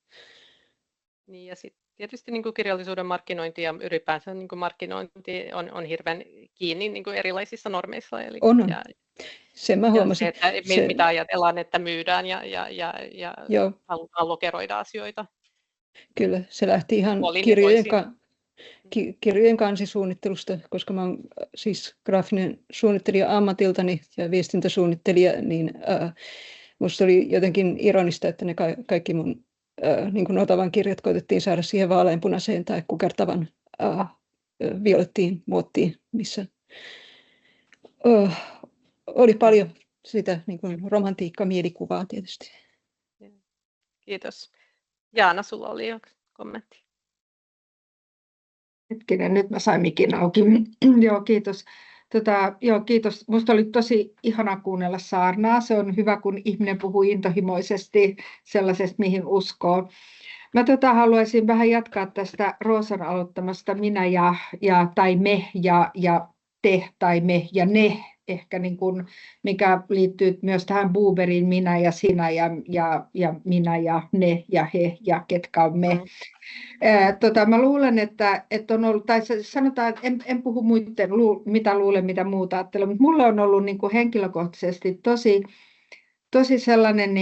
Niin, ja sitten tietysti kirjallisuuden markkinointi ja ylipäänsä markkinointi on hirveän kiinni erilaisissa normeissa. Eli, on. Sen mä huomasin. Se, että mitä ajatellaan, että myydään ja halutaan lokeroida asioita. Kyllä, se lähti ihan kirjojen kansisuunnittelusta, koska mä oon siis graafinen suunnittelija ammatiltani ja viestintäsuunnittelija, niin musta oli jotenkin ironista, että ne kaikki mun Otavan kirjat koitettiin saada siihen vaaleanpunaiseen tai kukertavan violettiin muottiin, missä oli paljon sitä romantiikka-mielikuvaa tietysti. Kiitos. Jaana, sulla oli jo kommentti. Hetkinen, nyt mä sain mikin auki. Joo, kiitos. Kiitos. Musta oli tosi ihana kuunnella saarnaa. Se on hyvä, kun ihminen puhuu intohimoisesti sellaisesta, mihin uskoo. Mä haluaisin vähän jatkaa tästä Roosan aloittamasta minä tai me ja te tai me ja ne. Ehkä mikä liittyy myös tähän Buberiin minä ja sinä ja minä ja ne ja he ja ketkä on me. Mä luulen, että on ollut, tai sanotaan, että en puhu muiden, mitä luulen, mitä muuta ajattelen, mutta mulle on ollut henkilökohtaisesti tosi sellainen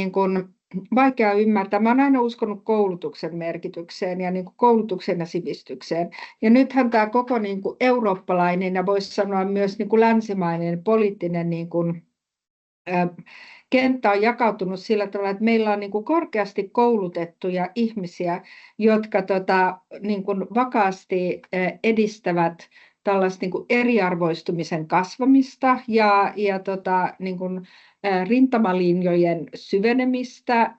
vaikea ymmärtää. Mä oon aina uskonut koulutuksen merkitykseen ja niin kuin koulutuksen ja sivistykseen. Ja nythän tämä koko niin kuin eurooppalainen ja voisi sanoa myös niin kuin länsimainen poliittinen niin kuin, kenttä on jakautunut sillä tavalla, että meillä on niin kuin korkeasti koulutettuja ihmisiä, jotka niin kuin vakaasti edistävät tällaista niin kuin eriarvoistumisen kasvamista ja niin kuin rintamalinjojen syvenemistä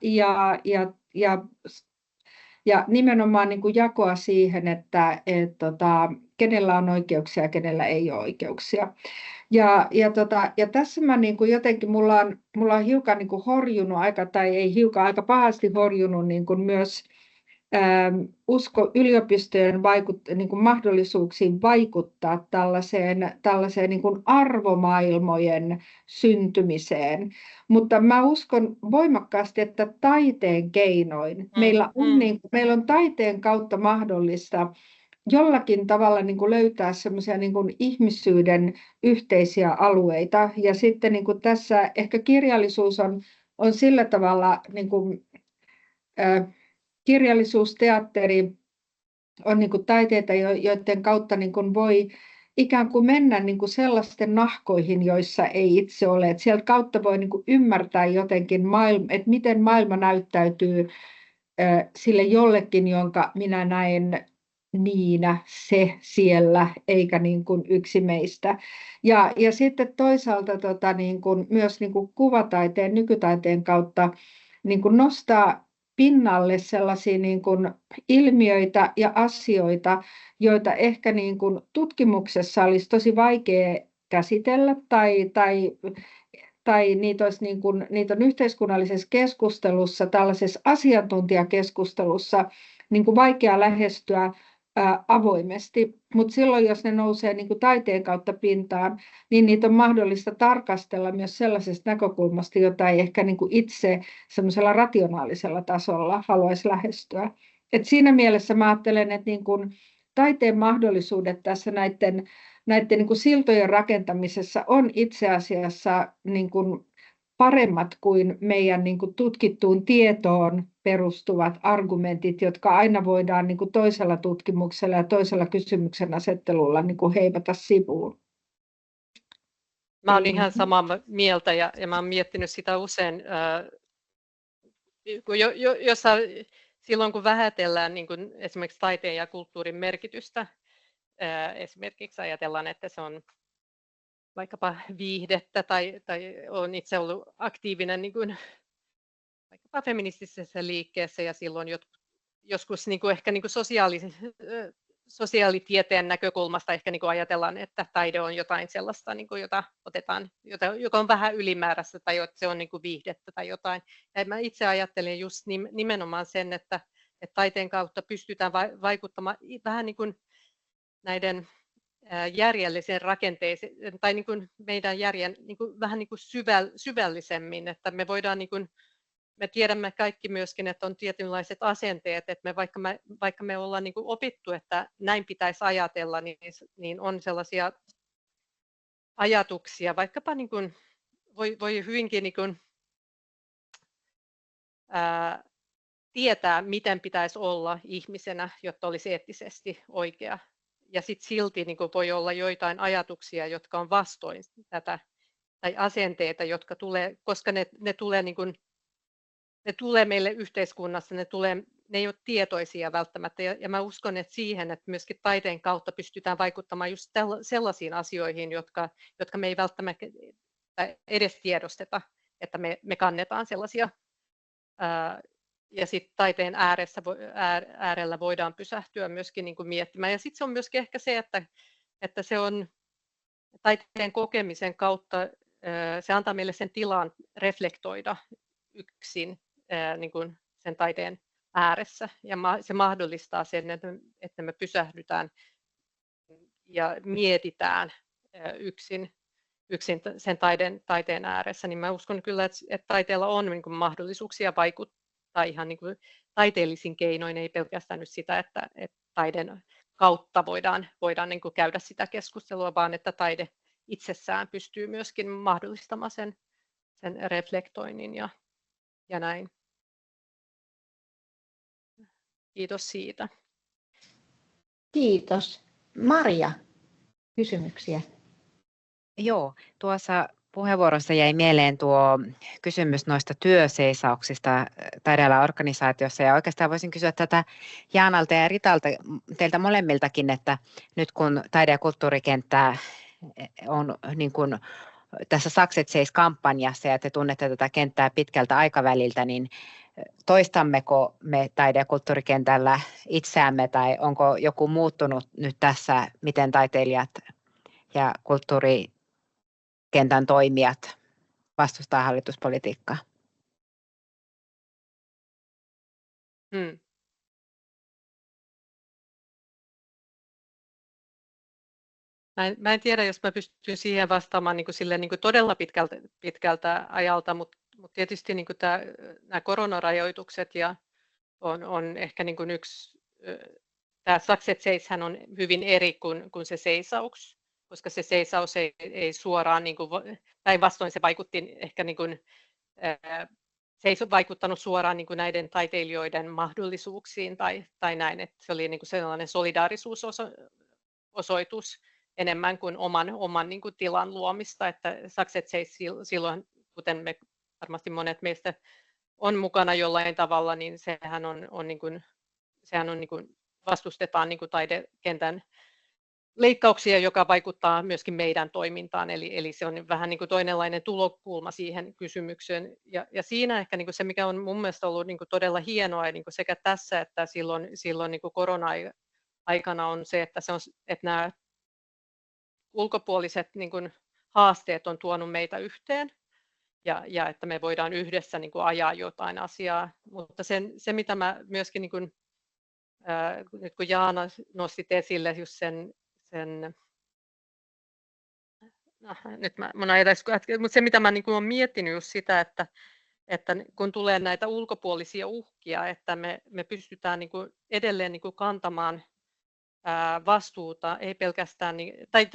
ja nimenomaan niin kuin jakoa siihen, että kenellä on oikeuksia ja kenellä ei ole oikeuksia. Ja tässä mä niin kuin jotenkin mulla on hiukan niin kuin horjunut tai ei hiukan, aika pahasti horjunut niin kuin myös usko yliopistojen niin kuin mahdollisuuksiin vaikuttaa tällaiseen niin kuin arvomaailmojen syntymiseen. Mutta mä uskon voimakkaasti, että taiteen keinoin meillä on taiteen kautta mahdollista jollakin tavalla niin kuin löytää semmoisia niin kuin ihmisyyden yhteisiä alueita. Ja sitten niin kuin tässä ehkä kirjallisuus on sillä tavalla, niin kuin, kirjallisuus, teatteri on niin kuin taiteita, joiden kautta niin kuin voi ikään kuin mennä niin kuin sellaisten nahkoihin, joissa ei itse ole. Et sieltä kautta voi niin kuin ymmärtää jotenkin, että miten maailma näyttäytyy sille jollekin, jonka minä näen niinä, se siellä, eikä niin kuin yksi meistä. Ja sitten toisaalta niin kuin myös niin kuin kuvataiteen, nykytaiteen kautta niin kuin nostaa pinnalle sellaisia niin kuin ilmiöitä ja asioita, joita ehkä niin kuin tutkimuksessa olisi tosi vaikea käsitellä tai niitä on yhteiskunnallisessa keskustelussa, tällaisessa asiantuntijakeskustelussa niin kuin vaikea lähestyä avoimesti, mutta silloin, jos ne nousee niin kuin taiteen kautta pintaan, niin niitä on mahdollista tarkastella myös sellaisesta näkökulmasta, jota ei ehkä niin kuin itse semmoisella rationaalisella tasolla haluaisi lähestyä. Et siinä mielessä mä ajattelen, että niin kuin taiteen mahdollisuudet tässä näiden niin kuin siltojen rakentamisessa on itse asiassa niin kuin paremmat kuin meidän niin kuin tutkittuun tietoon perustuvat argumentit, jotka aina voidaan niin kuin toisella tutkimuksella ja toisella kysymyksen asettelulla niin kuin heivata sivuun. Mä olen ihan samaa mieltä ja mä olen miettinyt sitä usein, silloin kun vähätellään niin kuin esimerkiksi taiteen ja kulttuurin merkitystä, esimerkiksi ajatellaan, että se on vaikkapa viihdettä tai olen itse ollut aktiivinen niin kuin vaikkapa feministisessä liikkeessä ja silloin joskus niin kuin ehkä niin kuin sosiaalitieteen näkökulmasta ehkä niin kuin ajatellaan, että taide on jotain sellaista, niin kuin joka on vähän ylimääräistä tai että se on niin kuin viihdettä tai jotain. Ja mä itse ajattelen just nimenomaan sen, että taiteen kautta pystytään vaikuttamaan vähän niin kuin näiden järjellisen rakenteeseen tai niin kuin meidän järjen niin kuin vähän niin kuin syvällisemmin, että me voidaan niin kuin, me tiedämme kaikki myöskin, että on tietynlaiset asenteet, että vaikka me ollaan niin kuin opittu, että näin pitäisi ajatella, niin on sellaisia ajatuksia, vaikkapa niin kuin, voi hyvinkin niin kuin, tietää, miten pitäisi olla ihmisenä, jotta olisi eettisesti oikea. Ja sitten silti niin kuin voi olla joitain ajatuksia, jotka on vastoin tätä, tai asenteita, jotka tulee, koska ne tulee niin kuin, ne tulee meille yhteiskunnassa, ne ei ole tietoisia välttämättä. Ja mä uskon, että siihen, että myöskin taiteen kautta pystytään vaikuttamaan just sellaisiin asioihin, jotka me ei välttämättä edes tiedosteta, että me kannetaan sellaisia. Ja sitten taiteen äärellä voidaan pysähtyä myöskin niin kuin miettimään. Ja sitten se on myöskin ehkä se, että se on taiteen kokemisen kautta, se antaa meille sen tilan reflektoida yksin niin kuin sen taiteen ääressä. Ja se mahdollistaa sen, että me pysähdytään ja mietitään yksin sen taiteen ääressä. Niin mä uskon kyllä, että taiteella on niin kuin mahdollisuuksia vaikuttaa ihan niin kuin taiteellisin keinoin, ei pelkästään nyt sitä, että taiden kautta voidaan niin kuin käydä sitä keskustelua, vaan että taide itsessään pystyy myöskin mahdollistamaan sen reflektoinnin ja näin. Kiitos siitä. Kiitos. Maria, kysymyksiä? Joo, tuossa puheenvuorossa jäi mieleen tuo kysymys noista työseisauksista taidealan organisaatiossa, ja oikeastaan voisin kysyä tätä Jaanalta ja Ritalta, teiltä molemmiltakin, että nyt kun taide- ja kulttuurikenttä on niin kuin tässä Sakset seis-kampanjassa ja te tunnette tätä kenttää pitkältä aikaväliltä, niin toistammeko me taide- ja kulttuurikentällä itseämme tai onko joku muuttunut nyt tässä, miten taiteilijat ja kulttuurikentän toimijat vastustaa hallituspolitiikkaa? Mä en tiedä, jos mä pystyn siihen vastaamaan niin kuin todella pitkältä ajalta, mutta tietysti niin kuin nämä koronarajoitukset on ehkä niin kuin yksi, tämä Sakset seishän on hyvin eri kuin se seisaus, koska se seisaus ei suoraan, niin kuin, päinvastoin se vaikutti ehkä niin kuin, se ei vaikuttanut suoraan niin kuin näiden taiteilijoiden mahdollisuuksiin tai näin, että se oli niin kuin sellainen solidaarisuusosoitus enemmän kuin oman niin kuin tilan luomista, että Sakset seis silloin, kuten me varmasti monet meistä on mukana jollain tavalla, niin sehän on niin kuin vastustetaan niin kuin taidekentän leikkauksia, joka vaikuttaa myöskin meidän toimintaan, eli se on vähän niin kuin toinenlainen tulokulma siihen kysymykseen. Ja siinä ehkä niin kuin se, mikä on mun mielestä ollut niin kuin todella hienoa niin kuin sekä tässä että silloin niin kuin korona-aikana on se, että nämä ulkopuoliset niin kuin haasteet on tuonut meitä yhteen ja että me voidaan yhdessä niin kuin ajaa jotain asiaa. Mutta se mitä mä myöskin, niin kuin, nyt kun Jaana nostit esille just sen nyt mun ajatus, mutta se mitä mä niin kuin olen miettinyt just sitä, että kun tulee näitä ulkopuolisia uhkia, että me pystytään niin kuin edelleen niin kuin kantamaan vastuuta, ei pelkästään, tai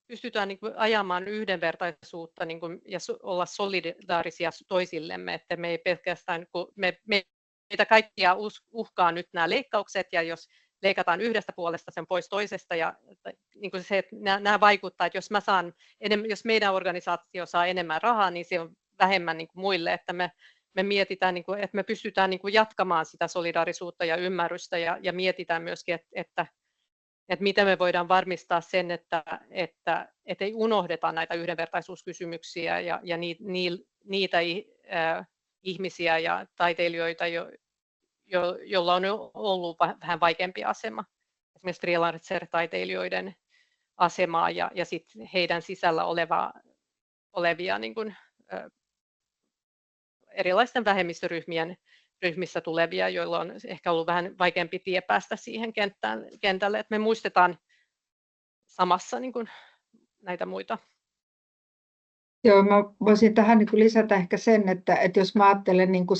pystytään niin kuin ajamaan yhdenvertaisuutta niin kuin, ja olla solidaarisia toisillemme, että me ei pelkästään, kun meitä kaikkia uhkaa nyt nämä leikkaukset, ja jos leikataan yhdestä puolesta sen pois toisesta, ja niin kuin se, että nämä vaikuttaa, että jos meidän organisaatio saa enemmän rahaa, niin se on vähemmän niin kuin muille, että me mietitään, niin kuin, että me pystytään niin kuin jatkamaan sitä solidaarisuutta ja ymmärrystä ja mietitään myöskin, että miten me voidaan varmistaa sen, että ei unohdeta näitä yhdenvertaisuuskysymyksiä ja niitä ihmisiä ja taiteilijoita, joilla on ollut vähän vaikeampi asema. Esimerkiksi freelancer-taiteilijoiden asemaa ja sit heidän sisällä olevia niin kuin, erilaisten vähemmistöryhmissä tulevia, joilla on ehkä ollut vähän vaikeampi tie päästä siihen kentälle, että me muistetaan samassa niin kuin näitä muita. Joo, mä voisin tähän niin kuin lisätä ehkä sen, että jos mä ajattelen niin kuin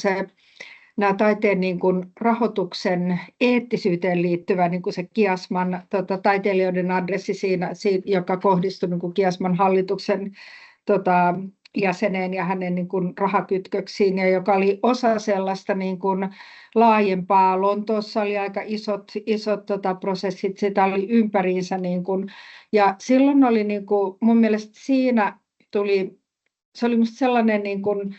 nämä taiteen niin kuin rahoituksen eettisyyteen liittyvä niin kuin se Kiasman taiteilijoiden adressi siinä, joka kohdistui niin kuin Kiasman hallituksen jäseneen ja hänen niin kuin rahakytköksiin, ja joka oli osa sellaista niin kuin laajempaa. Lontoossa oli aika isot prosessit, sitä oli ympäriinsä. Niin kuin, ja silloin oli niin kuin, mun mielestä siinä se oli musta sellainen niin kuin,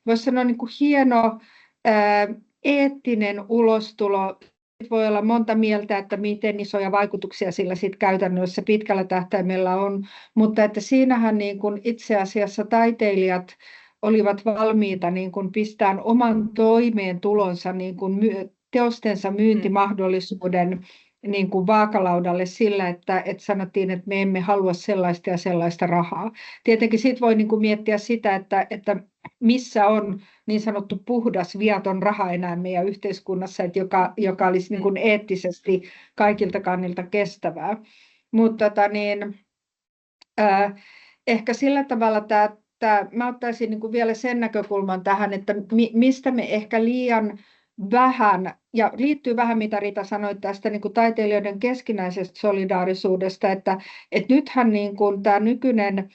voisi sanoa niin kuin hieno eettinen ulostulo. Voi olla monta mieltä, että miten isoja vaikutuksia sillä sit käytännössä pitkällä tähtäimellä on, mutta että siinähän niin kuin itse asiassa taiteilijat olivat valmiita niin kuin pistämään oman toimeentulonsa niin kuin teostensa myyntimahdollisuuden niin kuin vaakalaudalle sillä, että sanottiin, että me emme halua sellaista ja sellaista rahaa. Tietenkin siitä voi niin kuin miettiä sitä, että missä on niin sanottu puhdas, viaton raha enää meidän yhteiskunnassa, että joka olisi niin kuin eettisesti kaikilta kannilta kestävää. Mutta ehkä sillä tavalla mä ottaisin niin kuin vielä sen näkökulman tähän, että mistä me ehkä liian vähän, ja liittyy vähän mitä Rita sanoi tästä niin kuin taiteilijoiden keskinäisestä solidaarisuudesta, että nythän niin kuin tämä nykyinen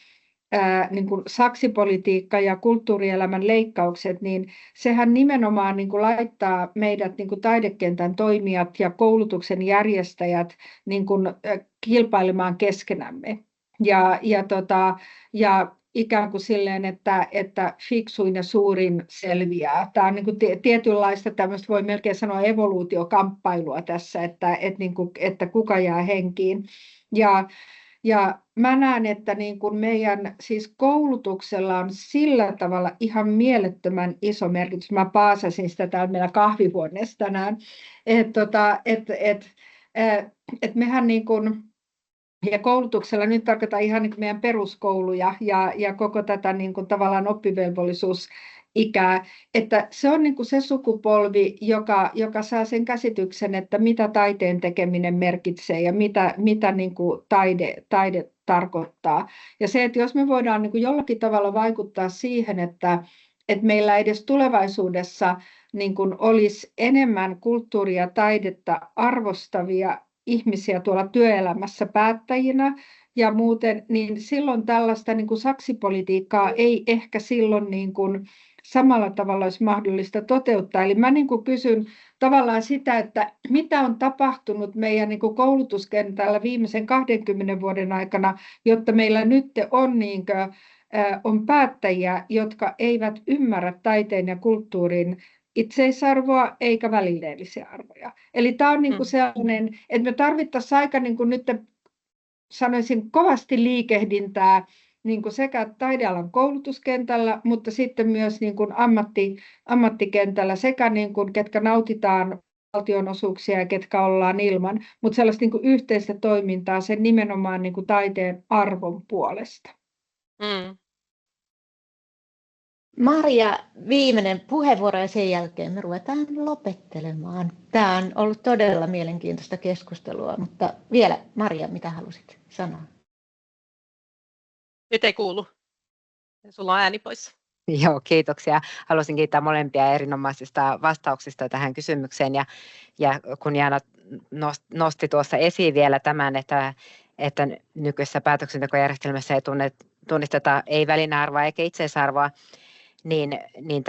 niin kuin saksipolitiikka ja kulttuurielämän leikkaukset, niin sehän nimenomaan niin kuin laittaa meidät niin kuin taidekentän toimijat ja koulutuksen järjestäjät niin kuin kilpailemaan keskenämme. Ja ikään kuin silleen, että fiksuin ja suurin selviää. Tämä on niin kuin tietynlaista tämmöistä, voi melkein sanoa evoluutiokamppailua tässä, että kuka jää henkiin. Ja mä näen, että niin kuin meidän siis koulutuksella on sillä tavalla ihan mielettömän iso merkitys. Mä paasasin sitä täällä meillä kahvihuoneessa tänään, että mehän niin kuin, ja koulutuksella nyt tarkoittaa ihan niin kuin meidän peruskouluja ja koko tätä niin kuin tavallaan oppivelvollisuusikää, että se on niin kuin se sukupolvi, joka saa sen käsityksen, että mitä taiteen tekeminen merkitsee ja mitä niin kuin taide tarkoittaa. Ja se, että jos me voidaan niin kuin jollakin tavalla vaikuttaa siihen, että meillä edes tulevaisuudessa niin kuin olisi enemmän kulttuuria ja taidetta arvostavia ihmisiä tuolla työelämässä päättäjinä ja muuten, niin silloin tällaista niin kuin saksipolitiikkaa ei ehkä silloin niin kuin samalla tavalla olisi mahdollista toteuttaa. Eli mä niin kuin kysyn tavallaan sitä, että mitä on tapahtunut meidän niin kuin koulutuskentällä viimeisen 20 vuoden aikana, jotta meillä nyt on päättäjiä, jotka eivät ymmärrä taiteen ja kulttuurin itseisarvoa eikä välineellisiä arvoja. Eli tämä on niin kuin sellainen, että me tarvittaisiin aika niin kuin nyt sanoisin kovasti liikehdintää niin kuin sekä taidealan koulutuskentällä, mutta sitten myös niin kuin ammattikentällä sekä niin kuin, ketkä nautitaan valtionosuuksia ja ketkä ollaan ilman, mutta sellaista niin kuin yhteistä toimintaa sen nimenomaan niin kuin taiteen arvon puolesta. Maria, viimeinen puheenvuoro ja sen jälkeen me ruvetaan lopettelemaan. Tämä on ollut todella mielenkiintoista keskustelua, mutta vielä Maria, mitä halusit sanoa? Nyt ei kuulu. Sulla on ääni pois. Joo, kiitoksia. Haluaisin kiittää molempia erinomaisista vastauksista tähän kysymykseen. Ja kun Jaana nosti tuossa esiin vielä tämän, että nykyisessä päätöksentekojärjestelmässä ei tunnisteta ei välinearvoa eikä itseisarvoa, niin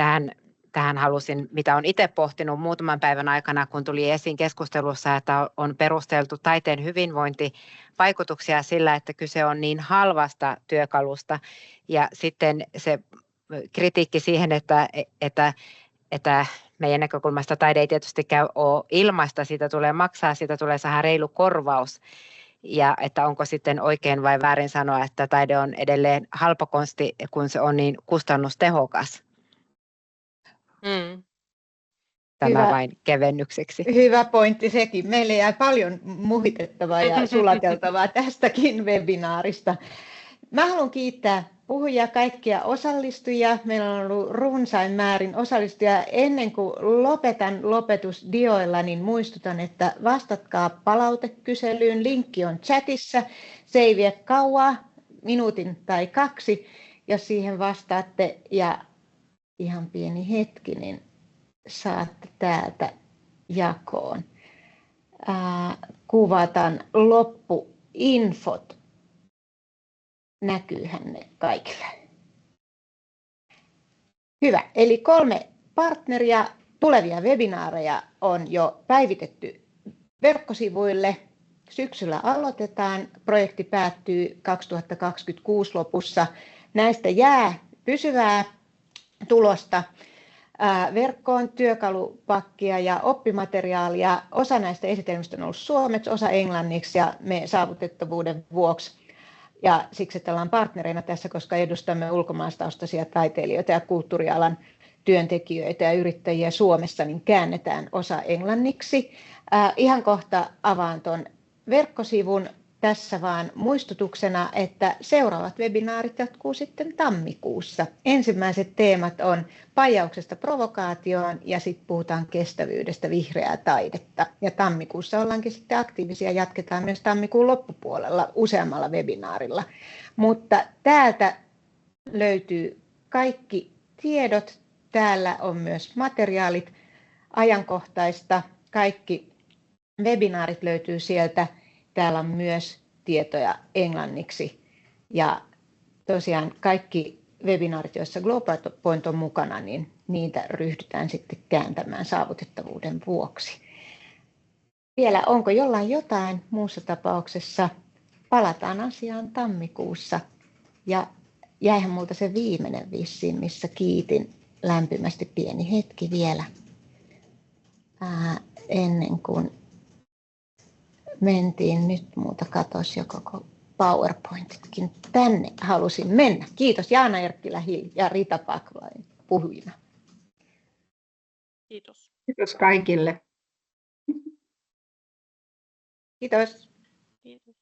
tähän halusin, mitä olen itse pohtinut muutaman päivän aikana, kun tuli esiin keskustelussa, että on perusteltu taiteen hyvinvointivaikutuksia sillä, että kyse on niin halvasta työkalusta. Ja sitten se kritiikki siihen, että meidän näkökulmasta taide ei tietystikään ole ilmaista, siitä tulee maksaa, siitä tulee saada reilu korvaus. Ja että onko sitten oikein vai väärin sanoa, että taide on edelleen halpa konsti, kun se on niin kustannustehokas. Tämä hyvä, vain kevennykseksi. Hyvä pointti sekin. Meille jää paljon muhitettavaa ja sulateltavaa tästäkin webinaarista. Mä haluan kiittää puhujia, kaikkia osallistujia. Meillä on ollut runsain määrin osallistujia. Ennen kuin lopetan lopetusdioilla, niin muistutan, että vastatkaa palautekyselyyn. Linkki on chatissa. Se ei vie kauaa, minuutin tai 2, jos siihen vastaatte. Ja ihan pieni hetki, niin saatte täältä jakoon. Kuvataan loppuinfot. Näkyyhän ne kaikille. Hyvä, eli 3 partneria, tulevia webinaareja on jo päivitetty verkkosivuille. Syksyllä aloitetaan, projekti päättyy 2026 lopussa. Näistä jää pysyvää tulosta verkkoon, työkalupakkia ja oppimateriaalia. Osa näistä esitelmistä on ollut suomeksi, osa englanniksi ja me saavutettavuuden vuoksi. Ja siksi, että ollaan partnereina tässä, koska edustamme ulkomaistaustaisia taiteilijoita ja kulttuurialan työntekijöitä ja yrittäjiä Suomessa, niin käännetään osa englanniksi. Ihan kohta avaan tuon verkkosivun tässä vaan muistutuksena, että seuraavat webinaarit jatkuu sitten tammikuussa. Ensimmäiset teemat on paijauksesta provokaatioon ja sitten puhutaan kestävyydestä, vihreää taidetta. Ja tammikuussa ollaankin sitten aktiivisia, jatketaan myös tammikuun loppupuolella useammalla webinaarilla. Mutta täältä löytyy kaikki tiedot, täällä on myös materiaalit ajankohtaista, kaikki webinaarit löytyy sieltä. Täällä on myös tietoja englanniksi ja tosiaan kaikki webinaarit, joissa Global Point on mukana, niin niitä ryhdytään sitten kääntämään saavutettavuuden vuoksi. Vielä onko jollain jotain? Muussa tapauksessa palataan asiaan tammikuussa. Ja jäihän multa se viimeinen vissiin, missä kiitin lämpimästi, pieni hetki vielä ennen kuin mentiin. Nyt muuta katosi jo koko PowerPointitkin. Tänne halusin mennä. Kiitos Jaana Erkkilä-Hill ja Rita Pakvain puhujina. Kiitos. Kiitos kaikille. Kiitos. Kiitos.